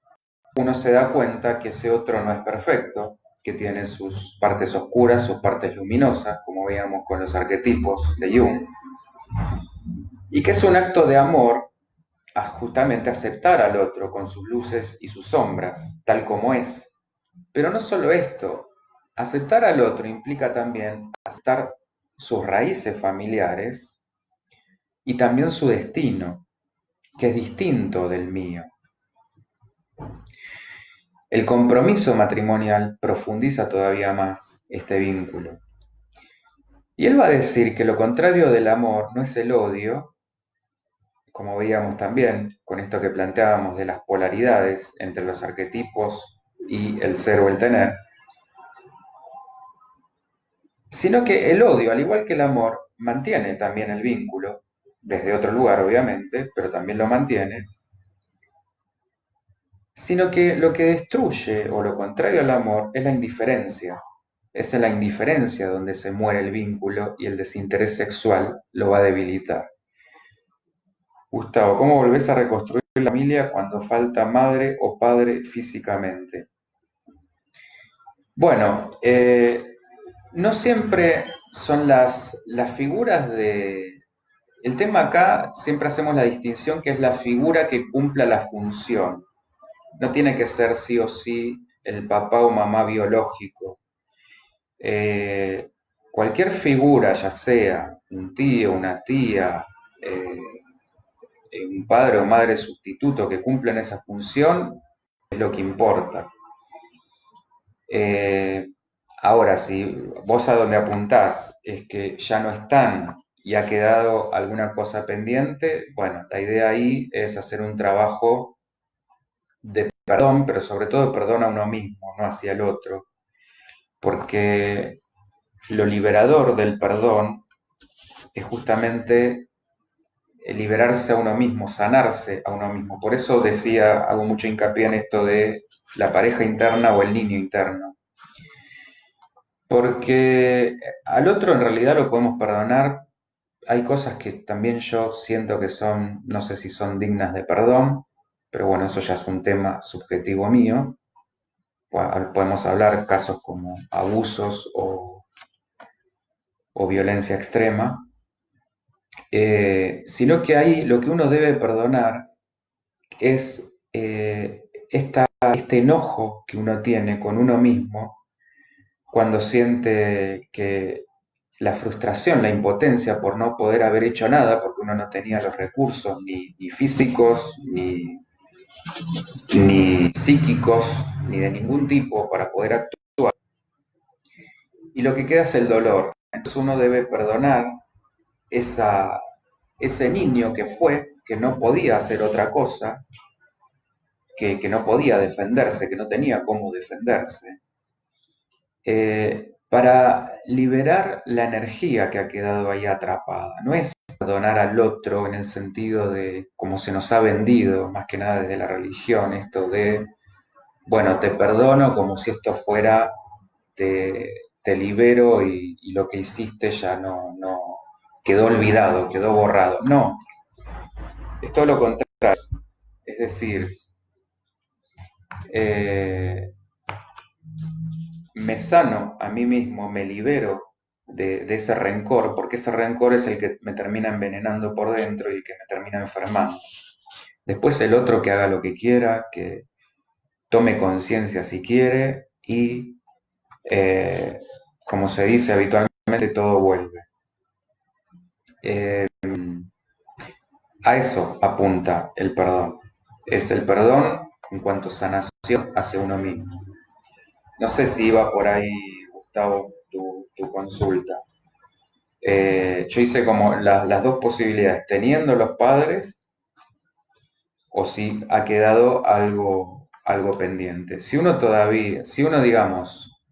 uno se da cuenta que ese otro no es perfecto, que tiene sus partes oscuras, sus partes luminosas, como veíamos con los arquetipos de Jung, y que es un acto de amor a justamente aceptar al otro con sus luces y sus sombras, tal como es. Pero no solo esto, aceptar al otro implica también aceptar sus raíces familiares y también su destino, que es distinto del mío. El compromiso matrimonial profundiza todavía más este vínculo. Y él va a decir que lo contrario del amor no es el odio, como veíamos también con esto que planteábamos de las polaridades entre los arquetipos y el ser o el tener, sino que el odio, al igual que el amor, mantiene también el vínculo, desde otro lugar obviamente, pero también lo mantiene, sino que lo que destruye o lo contrario al amor es la indiferencia. Es en la indiferencia donde se muere el vínculo y el desinterés sexual lo va a debilitar. Gustavo, ¿cómo volvés a reconstruir la familia cuando falta madre o padre físicamente? Bueno, no siempre son las figuras de... El tema acá, siempre hacemos la distinción que es la figura que cumpla la función. No tiene que ser sí o sí el papá o mamá biológico. Eh, Cualquier figura, ya sea un tío, una tía, un padre o madre sustituto que cumplan esa función, es lo que importa. Eh, Ahora, si vos a donde apuntás es que ya no están y ha quedado alguna cosa pendiente, bueno, la idea ahí es hacer un trabajo de perdón, pero sobre todo de perdón a uno mismo, no hacia el otro, porque lo liberador del perdón es justamente liberarse a uno mismo, sanarse a uno mismo. Por eso decía, hago mucho hincapié en esto de la pareja interna o el niño interno. Porque al otro en realidad lo podemos perdonar. Hay cosas que también yo siento que son, no sé si son dignas de perdón, pero bueno, eso ya es un tema subjetivo mío. Podemos hablar casos como abusos o violencia extrema, sino que ahí lo que uno debe perdonar es este enojo que uno tiene con uno mismo cuando siente que la frustración, la impotencia por no poder haber hecho nada, porque uno no tenía los recursos ni físicos, ni psíquicos, ni de ningún tipo para poder actuar. Y lo que queda es el dolor. Entonces uno debe perdonar esa, ese niño que fue, que no podía hacer otra cosa, que no podía defenderse, que no tenía cómo defenderse, para liberar la energía que ha quedado ahí atrapada. No es perdonar al otro en el sentido de como se nos ha vendido, más que nada desde la religión, esto de, bueno, te perdono como si esto fuera, te libero y lo que hiciste ya no quedó olvidado, quedó borrado. No, es todo lo contrario. Es decir, eh, me sano a mí mismo, me libero de ese rencor, porque ese rencor es el que me termina envenenando por dentro y el que me termina enfermando. Después el otro que haga lo que quiera, que tome conciencia si quiere y, eh, como se dice habitualmente, todo vuelve. Eh, a eso apunta el perdón. Es el perdón en cuanto a sanación hacia uno mismo. No sé si iba por ahí, Gustavo, tu consulta. Yo hice como las dos posibilidades, teniendo los padres o si ha quedado algo pendiente. Si uno, digamos,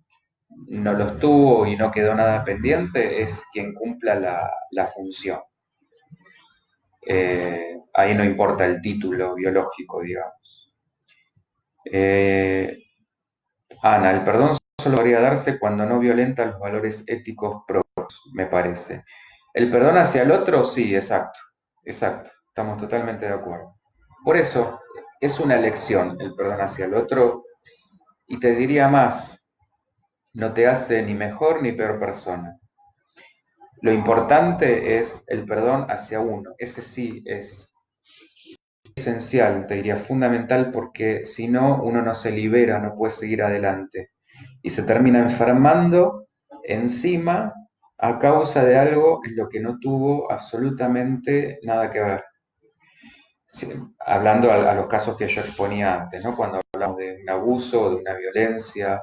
no los tuvo y no quedó nada pendiente, es quien cumpla la función. Ahí no importa el título biológico, digamos. Eh, Ana, el perdón solo debería darse cuando no violenta los valores éticos propios, me parece. El perdón hacia el otro, sí, exacto, exacto, estamos totalmente de acuerdo. Por eso es una elección el perdón hacia el otro y te diría más, no te hace ni mejor ni peor persona. Lo importante es el perdón hacia uno, ese sí es esencial, te diría fundamental porque si no, uno no se libera, no puede seguir adelante y se termina enfermando encima a causa de algo en lo que no tuvo absolutamente nada que ver. Sí, hablando a los casos que yo exponía antes, ¿no? Cuando hablamos de un abuso, de una violencia,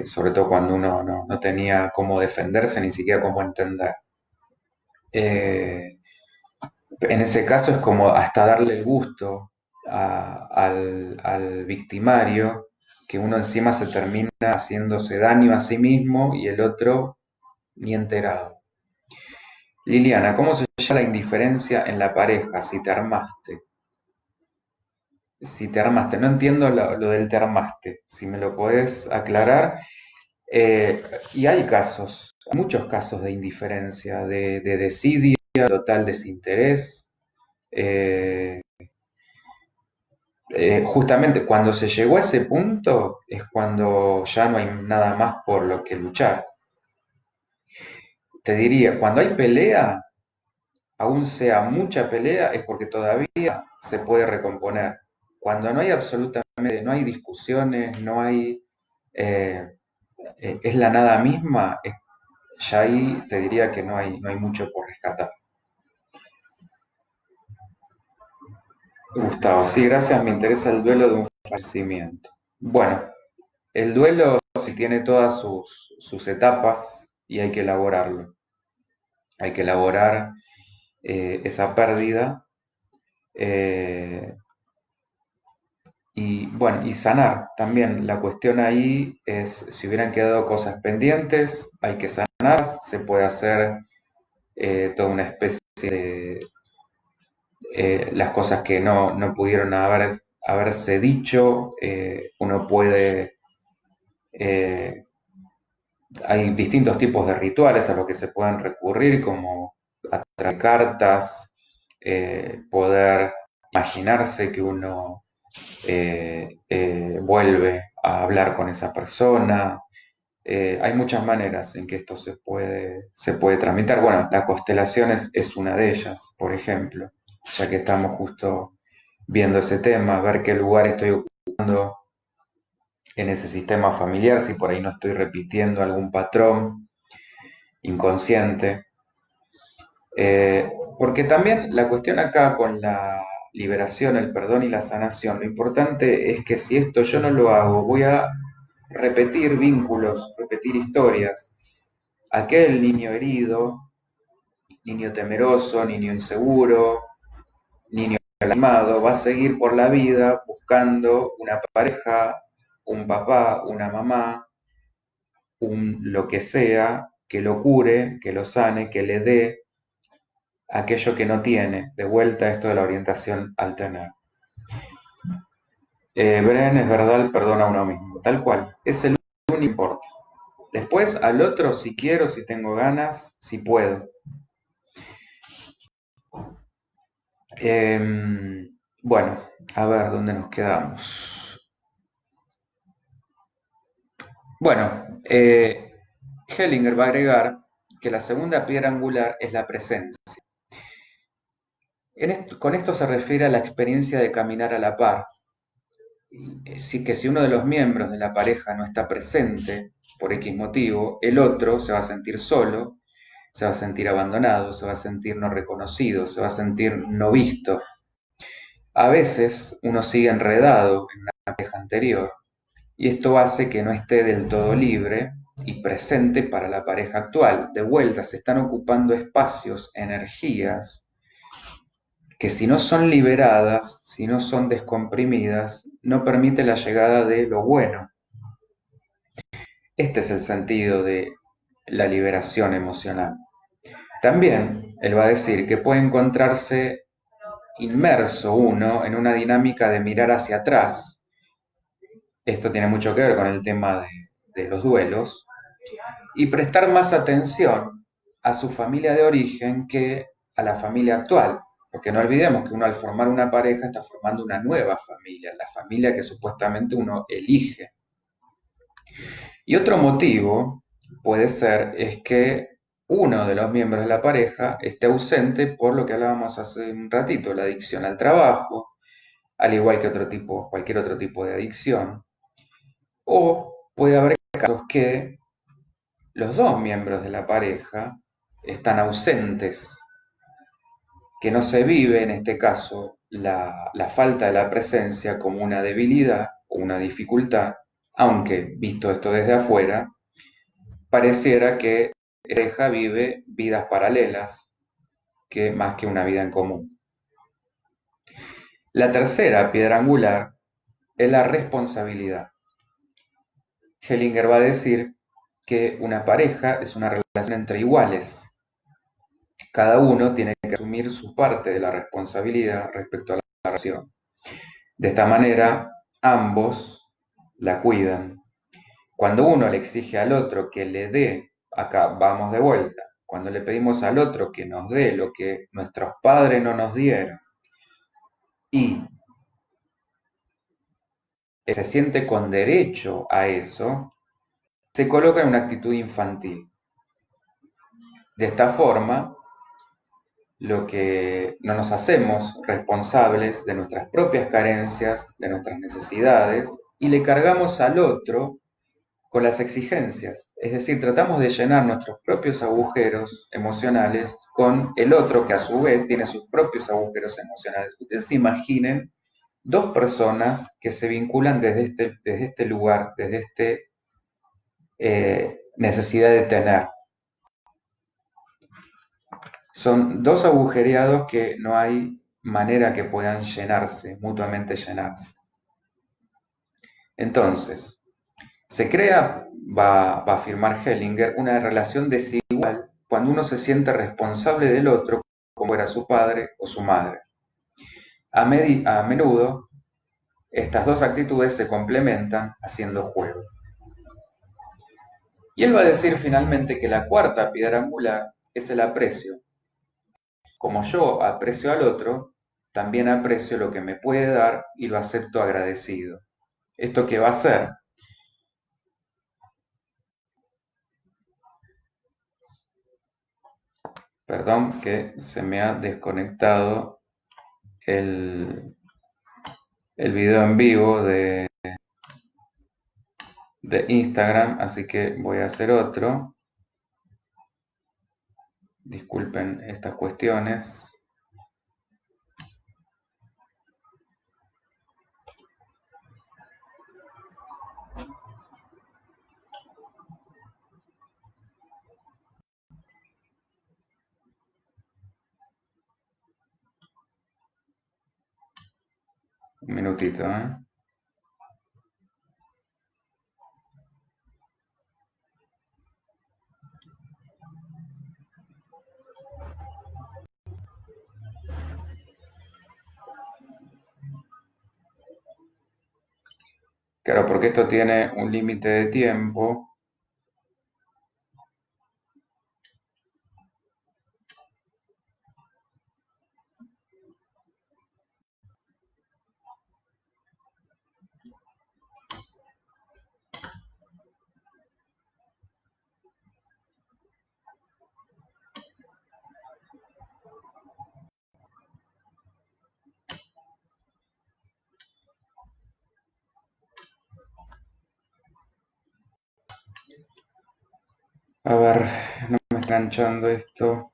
sobre todo cuando uno no tenía cómo defenderse, ni siquiera cómo entender. Eh, En ese caso es como hasta darle el gusto al victimario, que uno encima se termina haciéndose daño a sí mismo y el otro ni enterado. Liliana, ¿cómo se llama la indiferencia en la pareja si te armaste? Si te armaste, no entiendo lo del te armaste, si me lo podés aclarar. Eh, y hay casos, muchos casos de indiferencia, de desidia, total desinterés. eh, Justamente cuando se llegó a ese punto es cuando ya no hay nada más por lo que luchar. Te diría, cuando hay pelea, aún sea mucha pelea, es porque todavía se puede recomponer. Cuando no hay absolutamente, no hay discusiones, no hay, eh, es la nada misma, ya ahí te diría que no hay mucho por rescatar. Gustavo, sí, gracias, me interesa el duelo de un fallecimiento. Bueno, el duelo sí tiene todas sus etapas y hay que elaborarlo. Hay que elaborar esa pérdida eh, y bueno, y sanar también. La cuestión ahí es si hubieran quedado cosas pendientes, hay que sanar, se puede hacer toda una especie de las cosas que no pudieron haberse dicho, uno puede eh, Hay distintos tipos de rituales a los que se pueden recurrir, como a través de cartas, poder imaginarse que uno vuelve a hablar con esa persona. Hay muchas maneras en que esto se puede tramitar. Bueno, la constelación es una de ellas, por ejemplo, ya que estamos justo viendo ese tema, ver qué lugar estoy ocupando en ese sistema familiar, si por ahí no estoy repitiendo algún patrón inconsciente. Eh, Porque también la cuestión acá con la liberación, el perdón y la sanación, lo importante es que si esto yo no lo hago, voy a repetir vínculos, repetir historias. Aquel niño herido, niño temeroso, niño inseguro, niño lastimado, va a seguir por la vida buscando una pareja, un papá, una mamá, un lo que sea, que lo cure, que lo sane, que le dé aquello que no tiene. De vuelta a esto de la orientación al tener. Bren, es verdad, el perdón a uno mismo, tal cual. Es el único importe. Después al otro, si quiero, si tengo ganas, si puedo. Bueno, a ver dónde nos quedamos. Bueno, Hellinger va a agregar que la segunda piedra angular es la presencia. Con esto se refiere a la experiencia de caminar a la par. Es decir, que si uno de los miembros de la pareja no está presente por X motivo, el otro se va a sentir solo, se va a sentir abandonado, se va a sentir no reconocido, se va a sentir no visto. A veces uno sigue enredado en una pareja anterior y esto hace que no esté del todo libre y presente para la pareja actual. De vuelta, se están ocupando espacios, energías, que si no son liberadas, si no son descomprimidas, no permite la llegada de lo bueno. Este es el sentido de la liberación emocional. También él va a decir que puede encontrarse inmerso uno en una dinámica de mirar hacia atrás. Esto tiene mucho que ver con el tema de los duelos, y prestar más atención a su familia de origen que a la familia actual. Porque no olvidemos que uno al formar una pareja está formando una nueva familia, la familia que supuestamente uno elige. Y otro motivo puede ser es que uno de los miembros de la pareja esté ausente por lo que hablábamos hace un ratito, la adicción al trabajo, al igual que cualquier otro tipo de adicción. O puede haber casos que los dos miembros de la pareja están ausentes, que no se vive en este caso la falta de la presencia como una debilidad o una dificultad, aunque visto esto desde afuera, pareciera que la pareja vive vidas paralelas que más que una vida en común. La tercera piedra angular es la responsabilidad. Hellinger va a decir que una pareja es una relación entre iguales. Cada uno tiene que asumir su parte de la responsabilidad respecto a la relación. De esta manera, ambos la cuidan. Cuando uno le exige al otro que le dé, acá vamos de vuelta, cuando le pedimos al otro que nos dé lo que nuestros padres no nos dieron y se siente con derecho a eso, se coloca en una actitud infantil. De esta forma, lo que no nos hacemos responsables de nuestras propias carencias, de nuestras necesidades, y le cargamos al otro con las exigencias. Es decir, tratamos de llenar nuestros propios agujeros emocionales con el otro que a su vez tiene sus propios agujeros emocionales. Ustedes se imaginen dos personas que se vinculan desde este lugar, desde esta necesidad de tener. Son dos agujereados que no hay manera que puedan llenarse, mutuamente llenarse. Entonces, se crea, va a afirmar Hellinger, una relación desigual cuando uno se siente responsable del otro, como era su padre o su madre. A menudo, estas dos actitudes se complementan haciendo juego. Y él va a decir finalmente que la cuarta piedra angular es el aprecio. Como yo aprecio al otro, también aprecio lo que me puede dar y lo acepto agradecido. ¿Esto qué va a hacer? Perdón que se me ha desconectado el video en vivo de Instagram, así que voy a hacer otro. Disculpen estas cuestiones. Un minutito, ¿eh? Claro, porque esto tiene un límite de tiempo. A ver, no me está enganchando esto.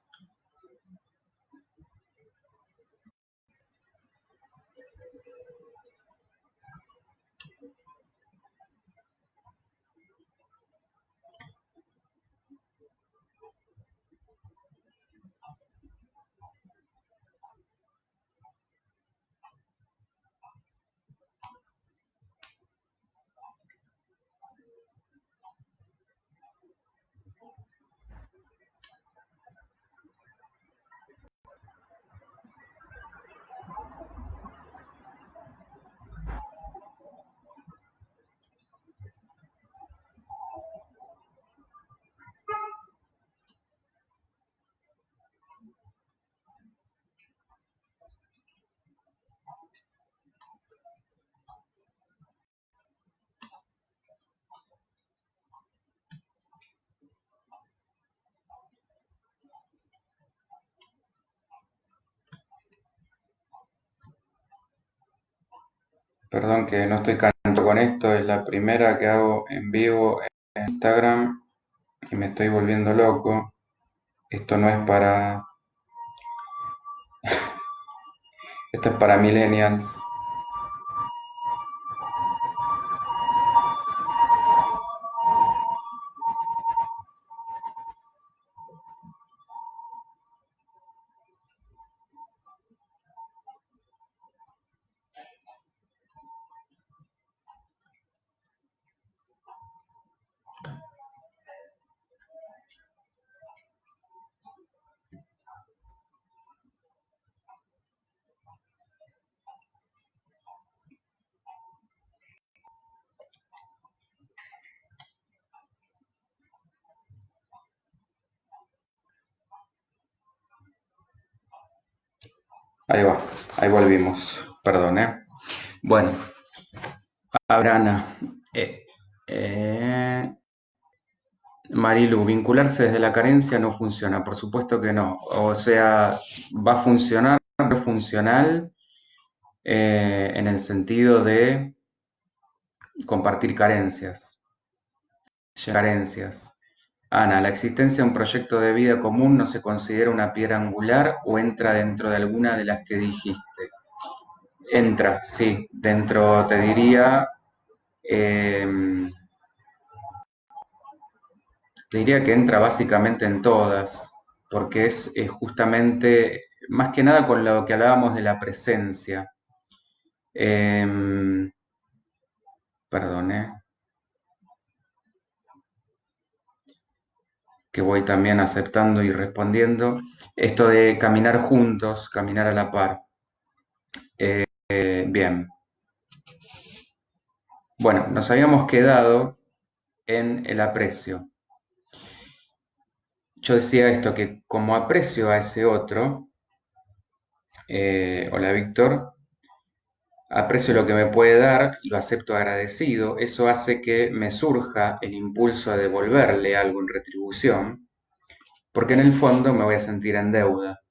Perdón que no estoy cantando con esto, es la primera que hago en vivo en Instagram y me estoy volviendo loco. Esto no es para... Esto es para millennials. Ahí va, ahí volvimos. Perdón, ¿eh? Bueno, Abrana. Eh, eh, Marilu, vincularse desde la carencia no funciona, por supuesto que no. O sea, va a funcionar, pero funcional en el sentido de compartir carencias. Carencias. Ana, ¿la existencia de un proyecto de vida común no se considera una piedra angular o entra dentro de alguna de las que dijiste? Entra, sí, dentro, te diría, eh, que entra básicamente en todas, porque es justamente, más que nada con lo que hablábamos de la presencia. Eh, Perdón, que voy también aceptando y respondiendo. Esto de caminar juntos, caminar a la par. Bien. Bueno, nos habíamos quedado en el aprecio. yo decía esto, que como aprecio a ese otro, hola Víctor, aprecio lo que me puede dar, lo acepto agradecido, eso hace que me surja el impulso de devolverle algo en retribución, porque en el fondo me voy a sentir en deuda.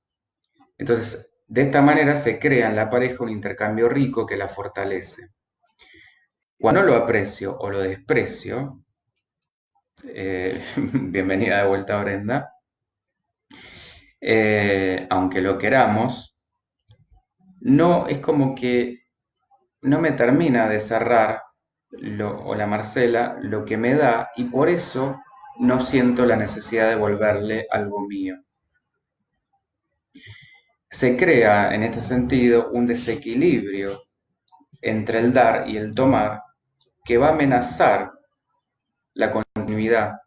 Entonces, de esta manera se crea en la pareja un intercambio rico que la fortalece. Cuando no lo aprecio o lo desprecio, bienvenida de vuelta Brenda, aunque lo queramos, no es como que no me termina de cerrar o la Marcela lo que me da y por eso no siento la necesidad de devolverle algo mío. Se crea en este sentido un desequilibrio entre el dar y el tomar que va a amenazar la continuidad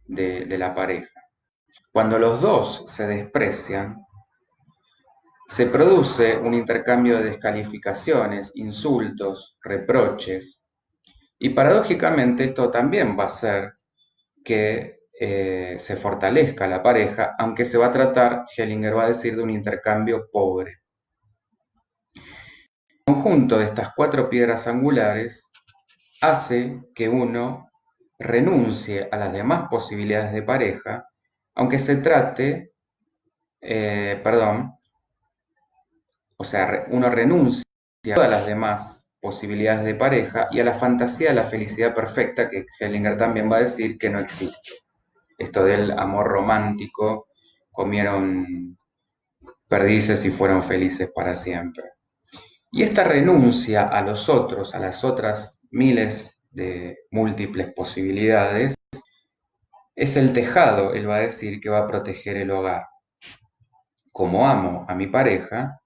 de la pareja. Cuando los dos se desprecian, se produce un intercambio de descalificaciones, insultos, reproches, y paradójicamente esto también va a hacer que se fortalezca la pareja, aunque se va a tratar, Hellinger va a decir, de un intercambio pobre. El conjunto de estas cuatro piedras angulares hace que uno renuncie a las demás posibilidades de pareja, aunque se trate, perdón, o sea, uno renuncia a todas las demás posibilidades de pareja y a la fantasía de la felicidad perfecta, que Hellinger también va a decir que no existe. Esto del amor romántico, comieron perdices y fueron felices para siempre. Y esta renuncia a los otros, a las otras miles de múltiples posibilidades, es el tejado, él va a decir, que va a proteger el hogar. Como amo a mi pareja,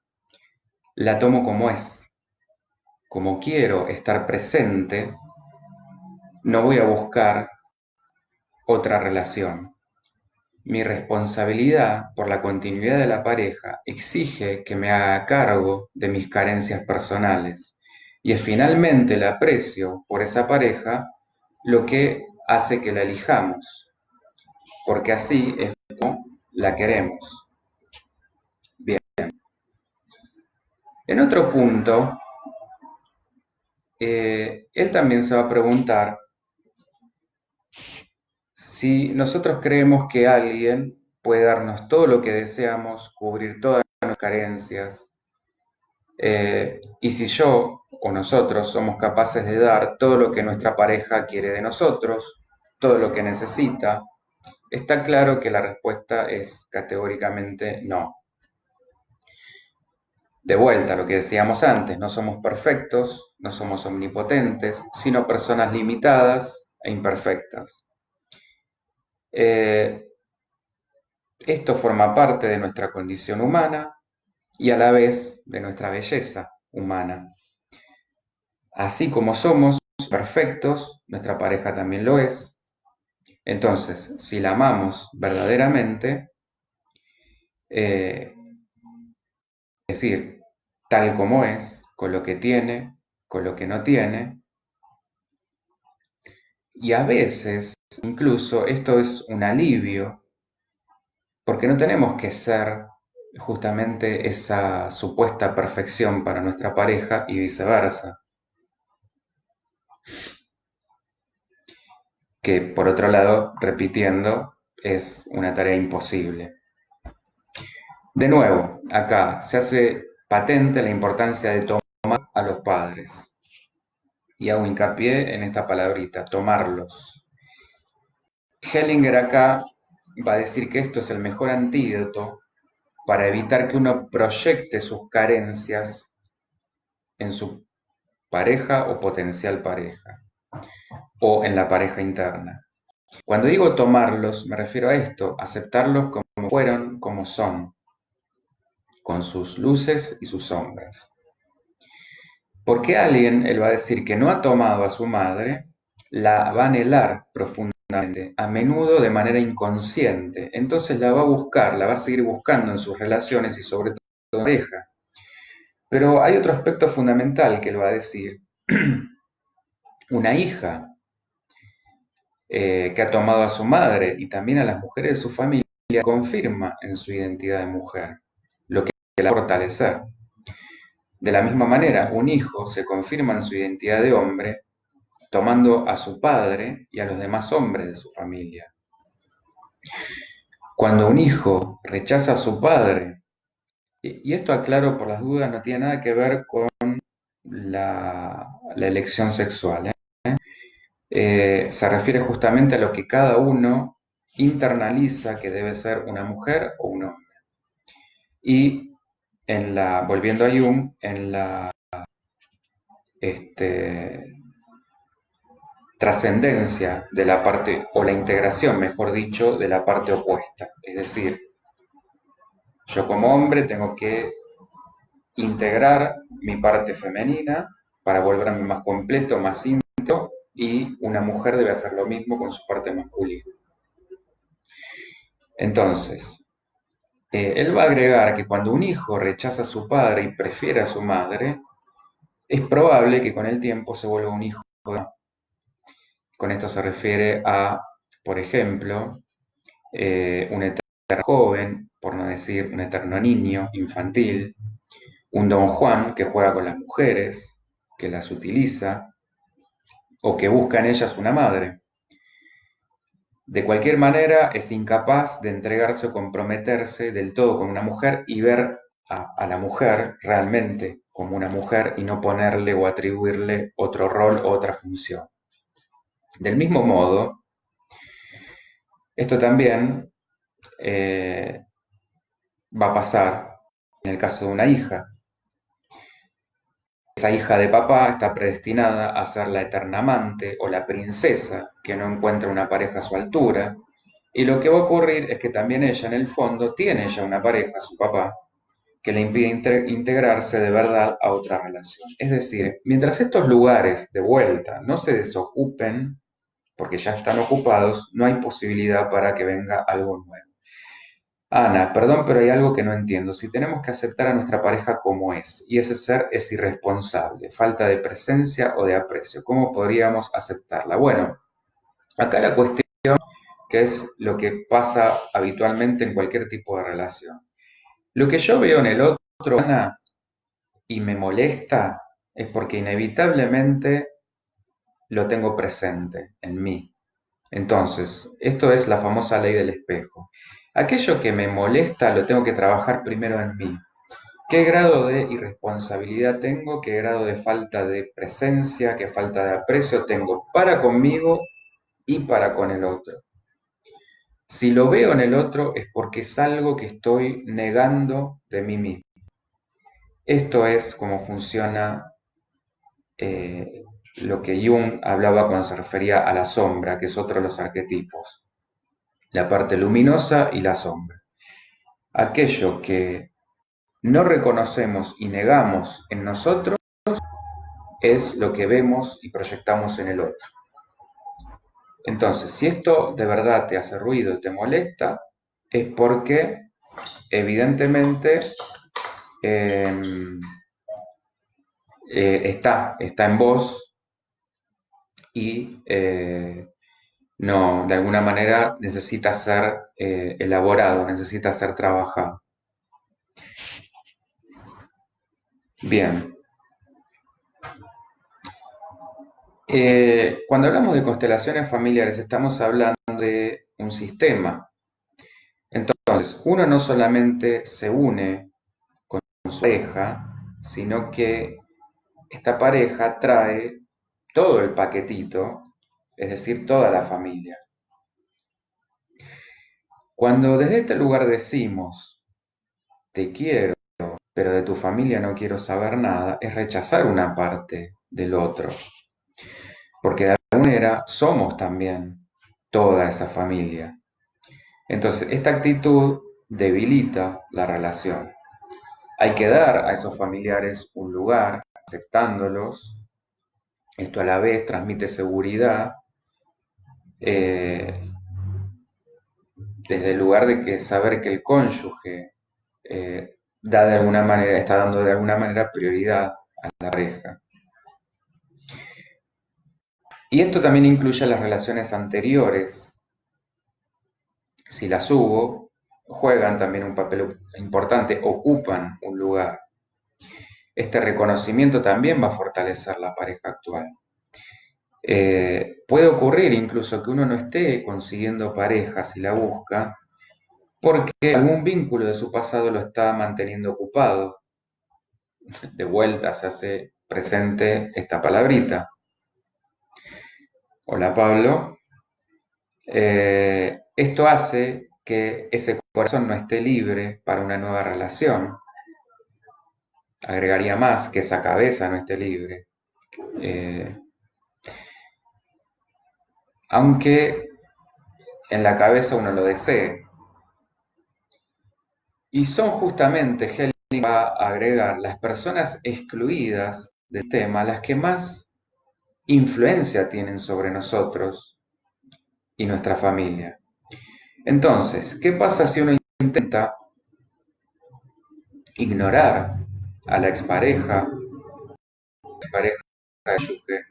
la tomo como es. Como quiero estar presente, no voy a buscar otra relación. Mi responsabilidad por la continuidad de la pareja exige que me haga cargo de mis carencias personales y es finalmente el aprecio por esa pareja lo que hace que la elijamos, porque así es como la queremos. Bien. En otro punto, él también se va a preguntar si nosotros creemos que alguien puede darnos todo lo que deseamos, cubrir todas nuestras carencias, y si yo o nosotros somos capaces de dar todo lo que nuestra pareja quiere de nosotros, todo lo que necesita, está claro que la respuesta es categóricamente no. De vuelta a lo que decíamos antes, no somos perfectos, no somos omnipotentes, sino personas limitadas e imperfectas. Esto forma parte de nuestra condición humana y a la vez de nuestra belleza humana. Así como somos perfectos, nuestra pareja también lo es. Entonces, si la amamos verdaderamente, es decir, tal como es, con lo que tiene, con lo que no tiene, y a veces incluso esto es un alivio, porque no tenemos que ser justamente esa supuesta perfección para nuestra pareja y viceversa, que por otro lado, repitiendo, es una tarea imposible. De nuevo, acá se hace patente la importancia de tomar a los padres. Y hago hincapié en esta palabrita, tomarlos. Hellinger acá va a decir que esto es el mejor antídoto para evitar que uno proyecte sus carencias en su pareja o potencial pareja, o en la pareja interna. Cuando digo tomarlos, me refiero a esto, aceptarlos como fueron, como son, con sus luces y sus sombras. Porque alguien, él va a decir que no ha tomado a su madre, la va a anhelar profundamente, a menudo de manera inconsciente. Entonces la va a buscar, la va a seguir buscando en sus relaciones y sobre todo en su pareja. Pero hay otro aspecto fundamental que él va a decir. Una hija que ha tomado a su madre y también a las mujeres de su familia confirma en su identidad de mujer, lo que la va a fortalecer. De la misma manera, un hijo se confirma en su identidad de hombre tomando a su padre y a los demás hombres de su familia. Cuando un hijo rechaza a su padre, y esto aclaro por las dudas, no tiene nada que ver con la elección sexual, se refiere justamente a lo que cada uno internaliza que debe ser una mujer o un hombre. Y volviendo a Jung, en la trascendencia de la parte, o la integración, mejor dicho, de la parte opuesta. Es decir, yo como hombre tengo que integrar mi parte femenina para volverme más completo, más íntegro, y una mujer debe hacer lo mismo con su parte masculina. Entonces, él va a agregar que cuando un hijo rechaza a su padre y prefiere a su madre, es probable que con el tiempo se vuelva un hijo. Con esto se refiere a, por ejemplo, un eterno joven, por no decir un eterno niño, infantil, un Don Juan que juega con las mujeres, que las utiliza, o que busca en ellas una madre. De cualquier manera, es incapaz de entregarse o comprometerse del todo con una mujer y ver a la mujer realmente como una mujer y no ponerle o atribuirle otro rol o otra función. Del mismo modo, esto también va a pasar en el caso de una hija. Esa hija de papá está predestinada a ser la eterna amante o la princesa que no encuentra una pareja a su altura. Y lo que va a ocurrir es que también ella, en el fondo, tiene ya una pareja, su papá, que le impide integrarse de verdad a otra relación. Es decir, mientras estos lugares de vuelta no se desocupen, porque ya están ocupados, no hay posibilidad para que venga algo nuevo. Ana, perdón, pero hay algo que no entiendo. Si tenemos que aceptar a nuestra pareja como es, y ese ser es irresponsable, falta de presencia o de aprecio, ¿cómo podríamos aceptarla? Bueno, acá la cuestión, que es lo que pasa habitualmente en cualquier tipo de relación. Lo que yo veo en el otro, Ana, y me molesta, es porque inevitablemente lo tengo presente en mí. Entonces, esto es la famosa ley del espejo. Aquello que me molesta lo tengo que trabajar primero en mí. ¿Qué grado de irresponsabilidad tengo? ¿Qué grado de falta de presencia? ¿Qué falta de aprecio tengo para conmigo y para con el otro? Si lo veo en el otro es porque es algo que estoy negando de mí mismo. Esto es cómo funciona eh, lo que Jung hablaba cuando se refería a la sombra, que es otro de los arquetipos. La parte luminosa y la sombra. Aquello que no reconocemos y negamos en nosotros es lo que vemos y proyectamos en el otro. Entonces, si esto de verdad te hace ruido y te molesta, es porque evidentemente eh, está en vos y no, de alguna manera necesita ser elaborado, necesita ser trabajado. Bien. Cuando hablamos de constelaciones familiares, estamos hablando de un sistema. Entonces, uno no solamente se une con su pareja, sino que esta pareja trae todo el paquetito, es decir, toda la familia. Cuando desde este lugar decimos, te quiero, pero de tu familia no quiero saber nada, es rechazar una parte del otro. Porque de alguna manera somos también toda esa familia. Entonces, esta actitud debilita la relación. Hay que dar a esos familiares un lugar, aceptándolos. Esto a la vez transmite seguridad eh, desde el lugar de que saber que el cónyuge da de alguna manera, está dando de alguna manera prioridad a la pareja. Y esto también incluye las relaciones anteriores, si las hubo, juegan también un papel importante, ocupan un lugar. Este reconocimiento también va a fortalecer la pareja actual. Puede ocurrir incluso que uno no esté consiguiendo pareja si la busca, porque algún vínculo de su pasado lo está manteniendo ocupado. De vuelta se hace presente esta palabrita. Hola Pablo. Esto hace que ese corazón no esté libre para una nueva relación. Agregaría más que esa cabeza no esté libre. Eh, Aunque en la cabeza uno lo desee. Y son justamente, Helling va a agregar, las personas excluidas del tema, las que más influencia tienen sobre nosotros y nuestra familia. Entonces, ¿qué pasa si uno intenta ignorar a la expareja de Yuke,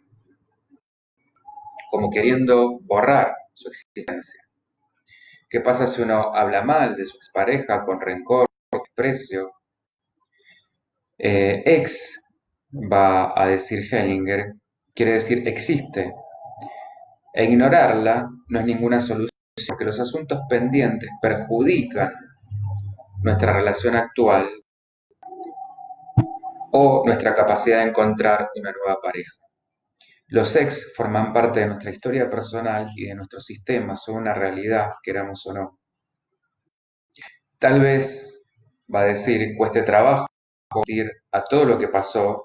como queriendo borrar su existencia? ¿Qué pasa si uno habla mal de su expareja con rencor, desprecio? Ex, va a decir Hellinger, quiere decir existe. E ignorarla no es ninguna solución, porque los asuntos pendientes perjudican nuestra relación actual o nuestra capacidad de encontrar una nueva pareja. Los ex forman parte de nuestra historia personal y de nuestro sistema, son una realidad, queramos o no. Tal vez, va a decir, cueste trabajo ir a todo lo que pasó,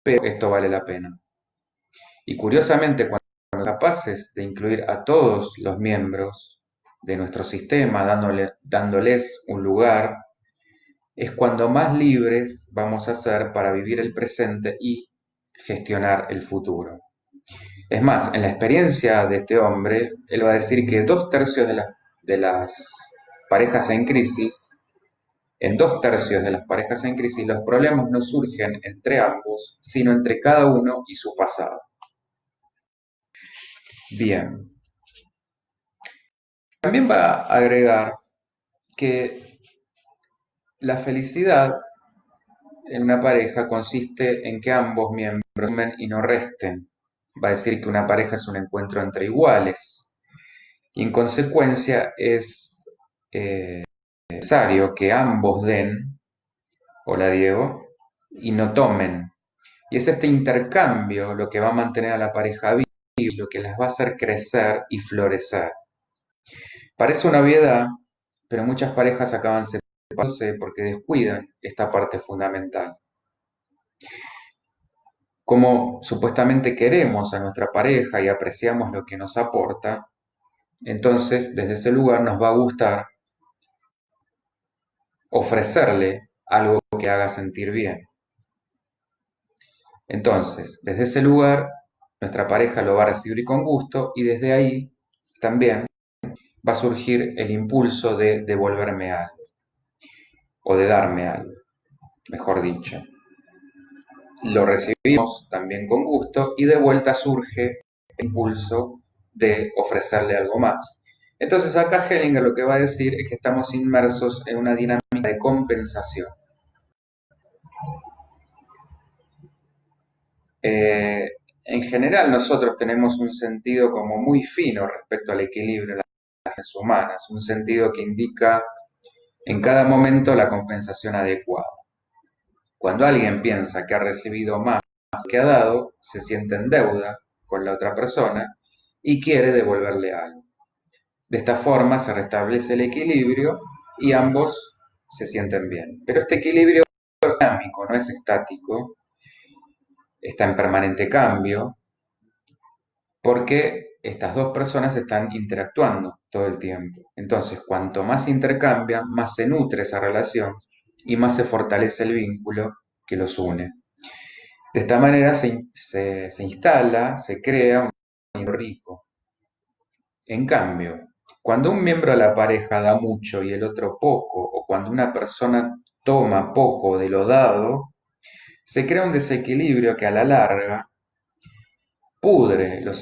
pero esto vale la pena. Y curiosamente, cuando somos capaces de incluir a todos los miembros de nuestro sistema, dándoles un lugar, es cuando más libres vamos a ser para vivir el presente y gestionar el futuro. Es más, en la experiencia de este hombre, él va a decir que 2/3 de las parejas en crisis, en 2/3 de las parejas en crisis, los problemas no surgen entre ambos, sino entre cada uno y su pasado. Bien. También va a agregar que la felicidad en una pareja consiste en que ambos miembros sumen y no resten. Va a decir que una pareja es un encuentro entre iguales y en consecuencia es necesario que ambos den, hola Diego, y no tomen. Y es este intercambio lo que va a mantener a la pareja viva, lo que las va a hacer crecer y florecer. Parece una obviedad, pero muchas parejas acaban separándose porque descuidan esta parte fundamental. Como supuestamente queremos a nuestra pareja y apreciamos lo que nos aporta, entonces desde ese lugar nos va a gustar ofrecerle algo que haga sentir bien. Entonces, desde ese lugar, nuestra pareja lo va a recibir con gusto y desde ahí también va a surgir el impulso de devolverme algo o de darme algo, mejor dicho. Lo recibimos también con gusto y de vuelta surge el impulso de ofrecerle algo más. Entonces acá Hellinger lo que va a decir es que estamos inmersos en una dinámica de compensación. En general nosotros tenemos un sentido como muy fino respecto al equilibrio de las relaciones humanas, un sentido que indica en cada momento la compensación adecuada. Cuando alguien piensa que ha recibido más que ha dado, se siente en deuda con la otra persona y quiere devolverle algo. De esta forma se restablece el equilibrio y ambos se sienten bien. Pero este equilibrio es dinámico, no es estático, está en permanente cambio porque estas dos personas están interactuando todo el tiempo. Entonces, cuanto más intercambian, más se nutre esa relación y más se fortalece el vínculo que los une. De esta manera se instala, se crea un vínculo rico. En cambio, cuando un miembro de la pareja da mucho y el otro poco, o cuando una persona toma poco de lo dado, se crea un desequilibrio que a la larga pudre los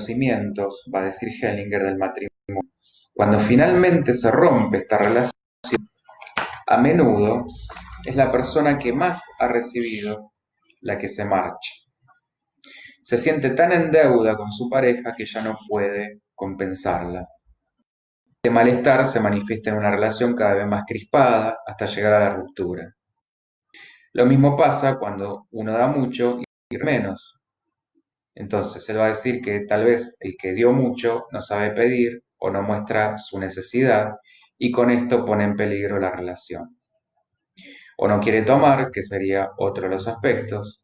cimientos, va a decir Hellinger, del matrimonio. Cuando finalmente se rompe esta relación, a menudo es la persona que más ha recibido la que se marcha. Se siente tan en deuda con su pareja que ya no puede compensarla. Este malestar se manifiesta en una relación cada vez más crispada hasta llegar a la ruptura. Lo mismo pasa cuando uno da mucho y menos. Entonces él va a decir que tal vez el que dio mucho no sabe pedir o no muestra su necesidad y con esto pone en peligro la relación. O no quiere tomar, que sería otro de los aspectos.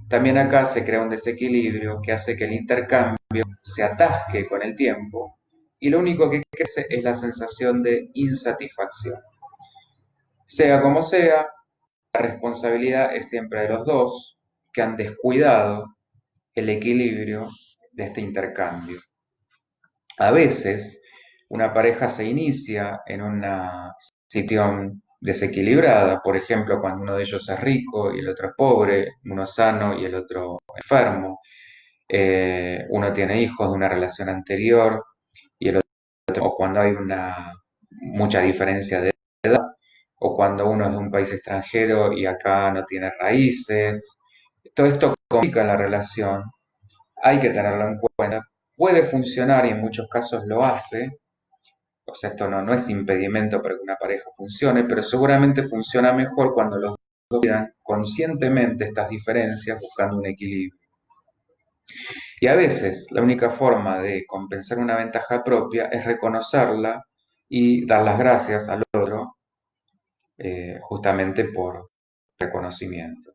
También acá se crea un desequilibrio que hace que el intercambio se atasque con el tiempo y lo único que crece es la sensación de insatisfacción. Sea como sea, la responsabilidad es siempre de los dos que han descuidado el equilibrio de este intercambio. A veces, una pareja se inicia en una situación desequilibrada, por ejemplo, cuando uno de ellos es rico y el otro es pobre, uno sano y el otro enfermo, uno tiene hijos de una relación anterior y el otro, o cuando hay mucha diferencia de edad, o cuando uno es de un país extranjero y acá no tiene raíces. Todo esto complica la relación, hay que tenerlo en cuenta. Puede funcionar y en muchos casos lo hace, o sea, esto no es impedimento para que una pareja funcione, pero seguramente funciona mejor cuando los dos cuidan conscientemente estas diferencias buscando un equilibrio. Y a veces la única forma de compensar una ventaja propia es reconocerla y dar las gracias al otro justamente por reconocimiento.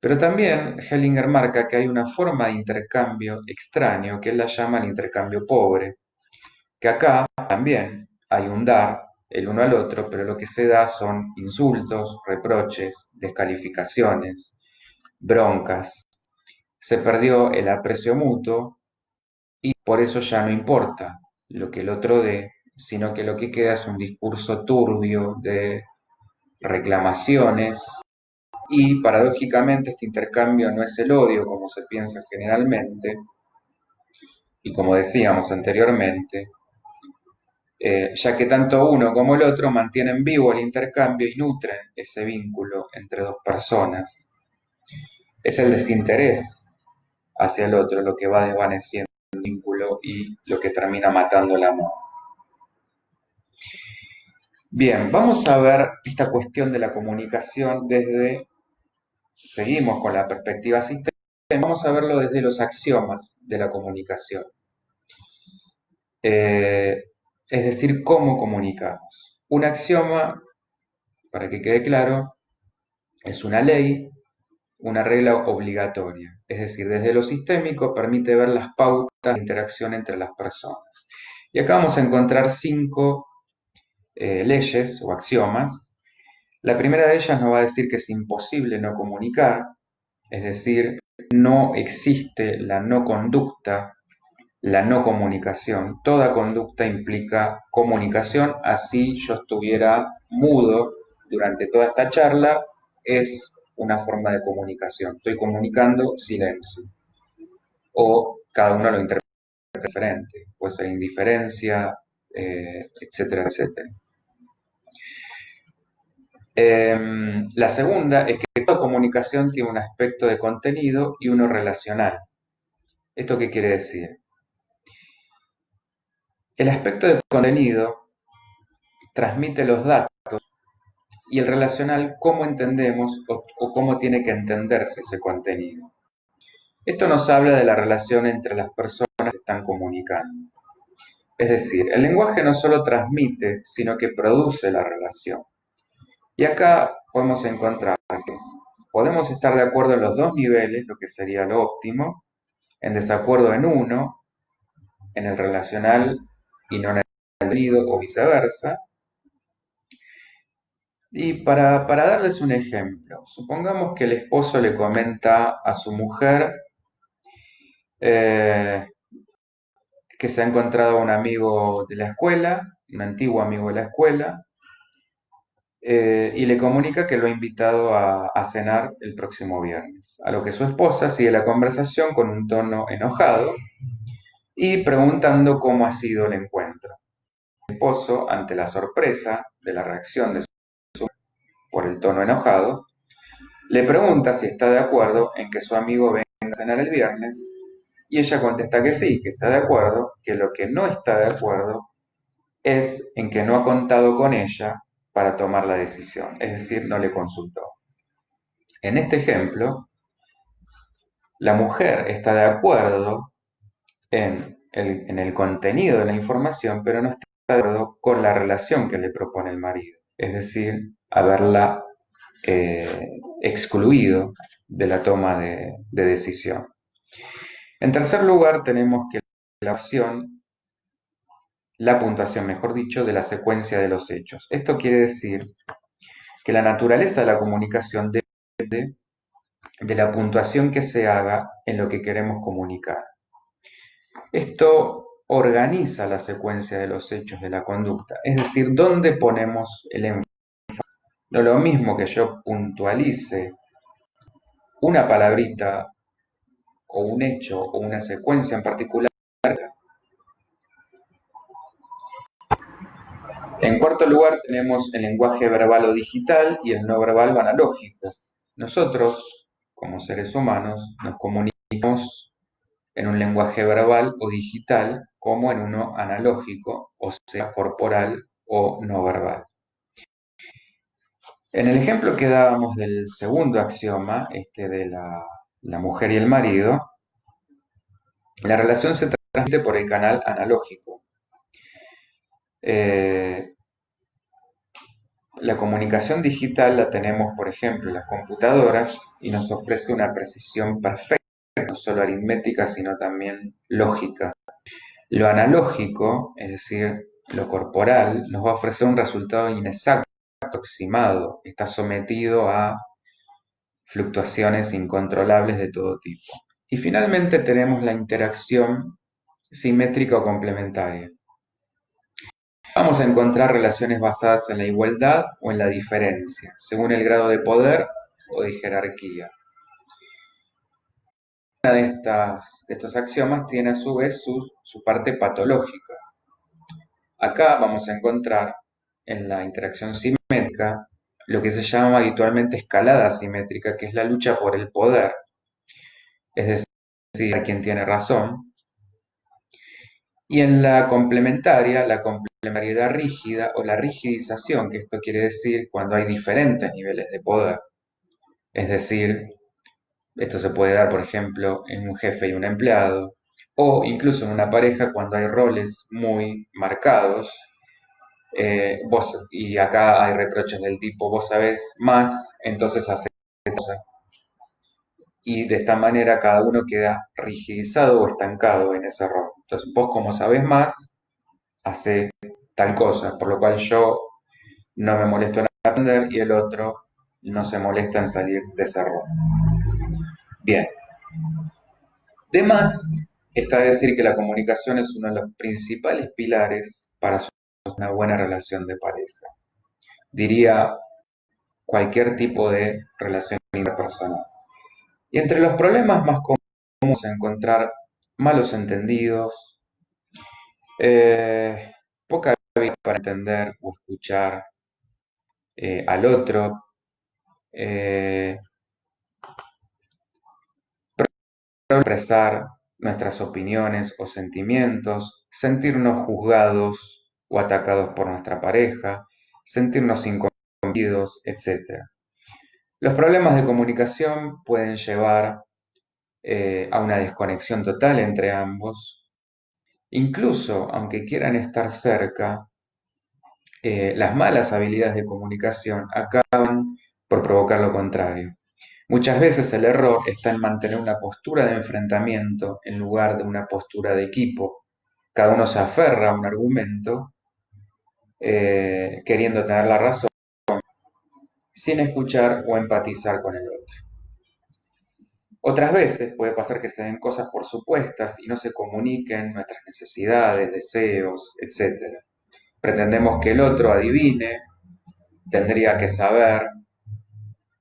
Pero también Hellinger marca que hay una forma de intercambio extraño que él la llama el intercambio pobre, que acá también hay un dar el uno al otro, pero lo que se da son insultos, reproches, descalificaciones, broncas. Se perdió el aprecio mutuo y por eso ya no importa lo que el otro dé, sino que lo que queda es un discurso turbio de reclamaciones y paradójicamente este intercambio no es el odio como se piensa generalmente y como decíamos anteriormente, ya que tanto uno como el otro mantienen vivo el intercambio y nutren ese vínculo entre dos personas. Es el desinterés hacia el otro lo que va desvaneciendo el vínculo y lo que termina matando el amor. Bien, vamos a ver esta cuestión de la comunicación seguimos con la perspectiva sistémica, vamos a verlo desde los axiomas de la comunicación. Es decir, cómo comunicamos. Un axioma, para que quede claro, es una ley, una regla obligatoria. Es decir, desde lo sistémico permite ver las pautas de interacción entre las personas. Y acá vamos a encontrar 5 leyes o axiomas. La primera de ellas nos va a decir que es imposible no comunicar, es decir, no existe la no conducta, la no comunicación. Toda conducta implica comunicación, así yo estuviera mudo durante toda esta charla, es una forma de comunicación. Estoy comunicando silencio. O cada uno lo interpreta diferente, puede ser indiferencia, etcétera, etcétera. La segunda es que toda comunicación tiene un aspecto de contenido y uno relacional. ¿Esto qué quiere decir? El aspecto de contenido transmite los datos y el relacional cómo entendemos o cómo tiene que entenderse ese contenido. Esto nos habla de la relación entre las personas que están comunicando. Es decir, el lenguaje no solo transmite, sino que produce la relación. Y acá podemos encontrar que podemos estar de acuerdo en los dos niveles, lo que sería lo óptimo, en desacuerdo en uno, en el relacional y no en el contenido o viceversa. Y para darles un ejemplo, supongamos que el esposo le comenta a su mujer que se ha encontrado un amigo de la escuela, un antiguo amigo de la escuela, y le comunica que lo ha invitado a cenar el próximo viernes. A lo que su esposa sigue la conversación con un tono enojado y preguntando cómo ha sido el encuentro. esposo, ante la sorpresa de la reacción de su por el tono enojado, le pregunta si está de acuerdo en que su amigo venga a cenar el viernes y ella contesta que sí, que está de acuerdo, que lo que no está de acuerdo es en que no ha contado con ella para tomar la decisión, es decir, no le consultó. En este ejemplo, la mujer está de acuerdo en el contenido de la información, pero no está de acuerdo con la relación que le propone el marido, es decir, haberla excluido de la toma de decisión. En tercer lugar, tenemos que la puntuación, mejor dicho, de la secuencia de los hechos. Esto quiere decir que la naturaleza de la comunicación depende de la puntuación que se haga en lo que queremos comunicar. Esto organiza la secuencia de los hechos de la conducta, es decir, dónde ponemos el énfasis. No es lo mismo que yo puntualice una palabrita o un hecho o una secuencia en particular. En cuarto lugar tenemos el lenguaje verbal o digital y el no verbal o analógico. Nosotros, como seres humanos, nos comunicamos en un lenguaje verbal o digital como en uno analógico, o sea, corporal o no verbal. En el ejemplo que dábamos del segundo axioma, de la mujer y el marido, la relación se transmite por el canal analógico. La comunicación digital la tenemos, por ejemplo, en las computadoras y nos ofrece una precisión perfecta, no solo aritmética, sino también lógica. Lo analógico, es decir, lo corporal, nos va a ofrecer un resultado inexacto, aproximado, está sometido a fluctuaciones incontrolables de todo tipo. Y finalmente tenemos la interacción simétrica o complementaria. Vamos a encontrar relaciones basadas en la igualdad o en la diferencia, según el grado de poder o de jerarquía. Una de estos axiomas tiene a su vez su parte patológica. Acá vamos a encontrar en la interacción simétrica lo que se llama habitualmente escalada simétrica, que es la lucha por el poder, es decir, a quien tiene razón. Y en la complementariedad rígida o la rigidización, que esto quiere decir cuando hay diferentes niveles de poder. Es decir, esto se puede dar, por ejemplo, en un jefe y un empleado, o incluso en una pareja cuando hay roles muy marcados. Y acá hay reproches del tipo, vos sabés más, entonces haces cosas. Y de esta manera cada uno queda rigidizado o estancado en ese rol. Entonces, vos como sabés más, hace tal cosa, por lo cual yo no me molesto en aprender y el otro no se molesta en salir de ese rol. Bien. De más está decir que la comunicación es uno de los principales pilares para una buena relación de pareja. Diría cualquier tipo de relación interpersonal. Y entre los problemas más comunes vamos a encontrar malos entendidos, poca habilidad para entender o escuchar al otro, expresar nuestras opiniones o sentimientos, sentirnos juzgados o atacados por nuestra pareja, sentirnos incomprendidos, etc. Los problemas de comunicación pueden llevar a una desconexión total entre ambos. Incluso, aunque quieran estar cerca, las malas habilidades de comunicación acaban por provocar lo contrario. Muchas veces el error está en mantener una postura de enfrentamiento en lugar de una postura de equipo. Cada uno se aferra a un argumento queriendo tener la razón sin escuchar o empatizar con el otro. Otras veces puede pasar que se den cosas por supuestas y no se comuniquen nuestras necesidades, deseos, etc. Pretendemos que el otro adivine, tendría que saber,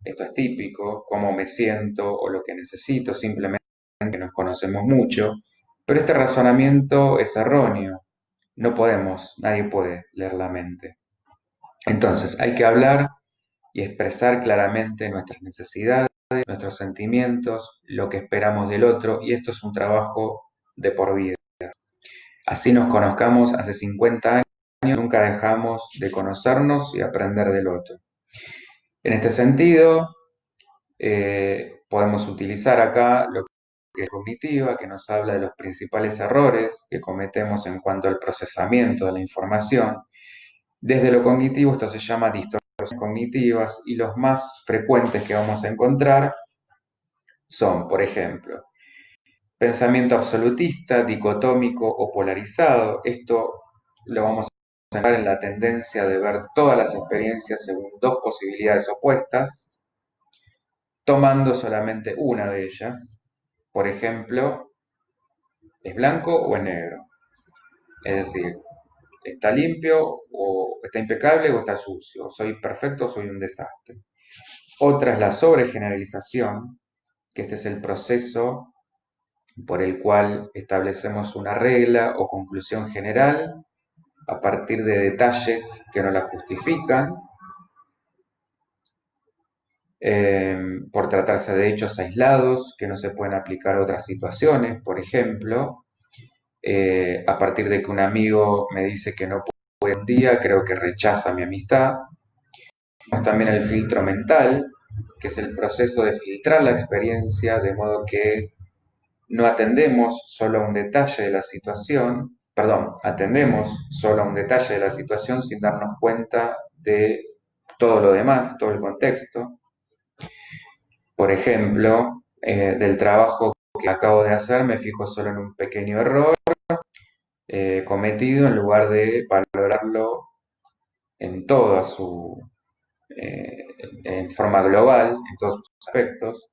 esto es típico, cómo me siento o lo que necesito, simplemente que nos conocemos mucho, pero este razonamiento es erróneo. No podemos, nadie puede leer la mente. Entonces, hay que hablar y expresar claramente nuestras necesidades, nuestros sentimientos, lo que esperamos del otro, y esto es un trabajo de por vida. Así nos conozcamos hace 50 años, nunca dejamos de conocernos y aprender del otro. En este sentido, podemos utilizar acá lo que es cognitiva, que nos habla de los principales errores que cometemos en cuanto al procesamiento de la información. Desde lo cognitivo esto se llama distorsiones cognitivas y los más frecuentes que vamos a encontrar son, por ejemplo, pensamiento absolutista, dicotómico o polarizado. Esto lo vamos a encontrar en la tendencia de ver todas las experiencias según dos posibilidades opuestas, tomando solamente una de ellas. Por ejemplo, ¿es blanco o es negro? Es decir, ¿está limpio o está impecable o está sucio? ¿Soy perfecto o soy un desastre? Otra es la sobregeneralización, que este es el proceso por el cual establecemos una regla o conclusión general a partir de detalles que no la justifican, por tratarse de hechos aislados que no se pueden aplicar a otras situaciones. Por ejemplo, a partir de que un amigo me dice que no puede un día, creo que rechaza mi amistad. Tenemos también el filtro mental, que es el proceso de filtrar la experiencia de modo que no atendemos solo a un detalle de la situación, perdón, atendemos solo a un detalle de la situación sin darnos cuenta de todo lo demás, todo el contexto. Por ejemplo, del trabajo que acabo de hacer, me fijo solo en un pequeño error cometido en lugar de valorarlo en toda su, en forma global, en todos sus aspectos.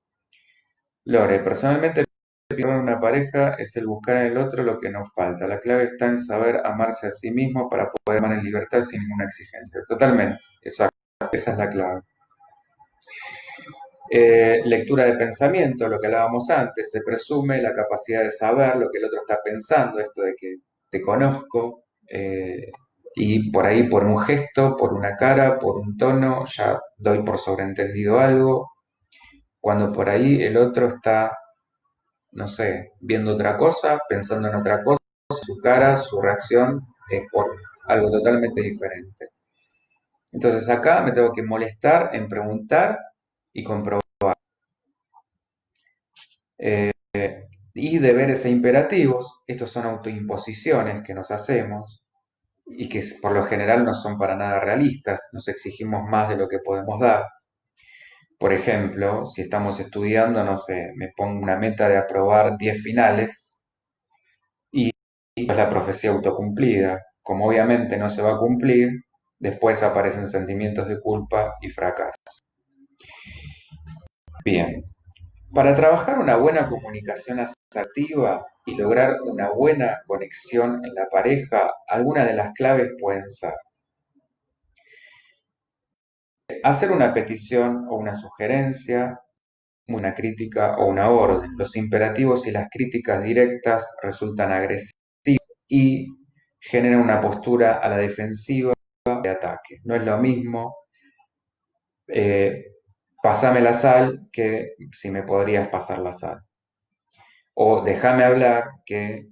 Lore, personalmente en una pareja es el buscar en el otro lo que nos falta. La clave está en saber amarse a sí mismo para poder amar en libertad sin ninguna exigencia. Totalmente, exacto, esa es la clave. Lectura de pensamiento, lo que hablábamos antes, se presume la capacidad de saber lo que el otro está pensando, esto de que te conozco, y por ahí por un gesto, por una cara, por un tono, ya doy por sobreentendido algo, cuando por ahí el otro está, no sé, viendo otra cosa, pensando en otra cosa, su cara, su reacción es por algo totalmente diferente. Entonces acá me tengo que molestar en preguntar y comprobar. Eh, y deberes e imperativos, estos son autoimposiciones que nos hacemos y que por lo general no son para nada realistas, nos exigimos más de lo que podemos dar. Por ejemplo, si estamos estudiando, no sé, me pongo una meta de aprobar 10 finales y es la profecía autocumplida. Como obviamente no se va a cumplir, después aparecen sentimientos de culpa y fracaso. Bien, para trabajar una buena comunicación asertiva y lograr una buena conexión en la pareja, algunas de las claves pueden ser hacer una petición o una sugerencia, una crítica o una orden. Los imperativos y las críticas directas resultan agresivos y generan una postura a la defensiva de ataque. No es lo mismo eh, pasame la sal que si me podrías pasar la sal. O déjame hablar que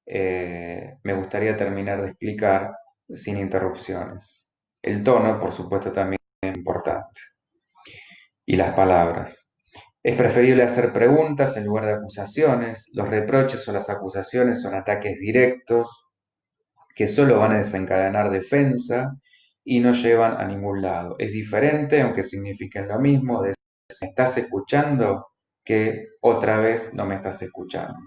me gustaría terminar de explicar sin interrupciones. El tono, por supuesto, también es importante. Y las palabras. Es preferible hacer preguntas en lugar de acusaciones. Los reproches o las acusaciones son ataques directos que solo van a desencadenar defensa y no llevan a ningún lado. Es diferente, aunque signifiquen lo mismo, de ¿me estás escuchando? Que otra vez no me estás escuchando.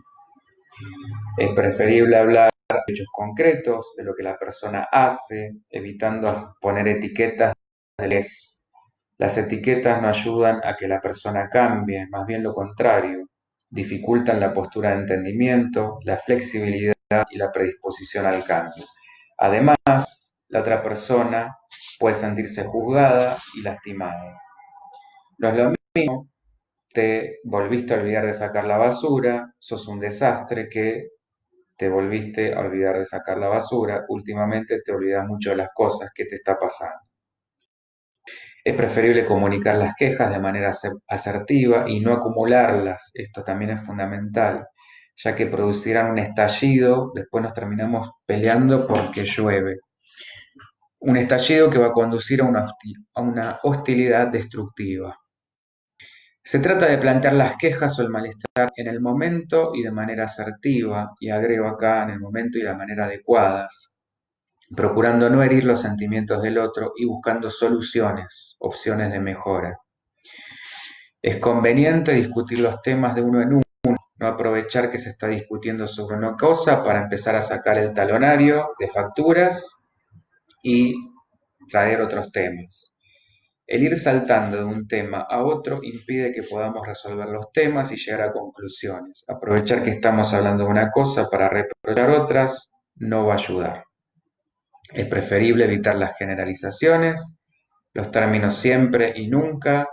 Es preferible hablar de hechos concretos, de lo que la persona hace, evitando poner etiquetas de les. Las etiquetas no ayudan a que la persona cambie, más bien lo contrario, dificultan la postura de entendimiento, la flexibilidad y la predisposición al cambio. Además, la otra persona puede sentirse juzgada y lastimada. No es lo mismo, te volviste a olvidar de sacar la basura, sos un desastre, que te volviste a olvidar de sacar la basura, últimamente te olvidas mucho de las cosas que te está pasando. Es preferible comunicar las quejas de manera asertiva y no acumularlas. Esto también es fundamental, ya que producirán un estallido, después nos terminamos peleando porque llueve. Un estallido que va a conducir a una hostilidad destructiva. Se trata de plantear las quejas o el malestar en el momento y de manera asertiva, y agrego acá en el momento y de manera adecuadas, procurando no herir los sentimientos del otro y buscando soluciones, opciones de mejora. Es conveniente discutir los temas de uno en uno, no aprovechar que se está discutiendo sobre una cosa para empezar a sacar el talonario de facturas y traer otros temas. El ir saltando de un tema a otro impide que podamos resolver los temas y llegar a conclusiones. Aprovechar que estamos hablando de una cosa para reprochar otras no va a ayudar. Es preferible evitar las generalizaciones, los términos siempre y nunca,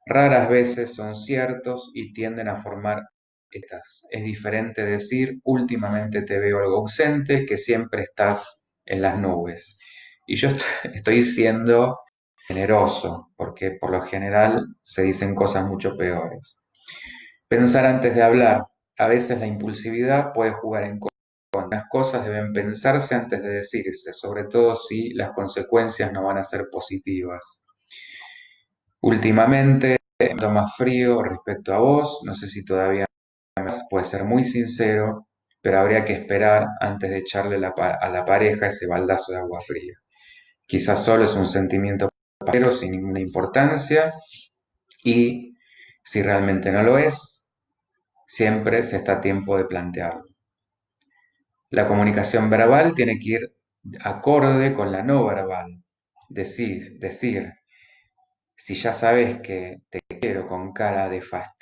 raras veces son ciertos y tienden a formar estas. Es diferente decir últimamente te veo algo ausente que siempre estás en las nubes. Y yo estoy siendo generoso, porque por lo general se dicen cosas mucho peores. Pensar antes de hablar. A veces la impulsividad puede jugar en contra. Las cosas deben pensarse antes de decirse, sobre todo si las consecuencias no van a ser positivas. Últimamente me siento más frío respecto a vos, no sé si todavía más, puede ser muy sincero, pero habría que esperar antes de echarle a la pareja ese baldazo de agua fría. Quizás solo es un sentimiento pasajero sin ninguna importancia y si realmente no lo es, siempre se está a tiempo de plantearlo. La comunicación verbal tiene que ir acorde con la no verbal. Decir, si ya sabes que te quiero con cara de fastidio,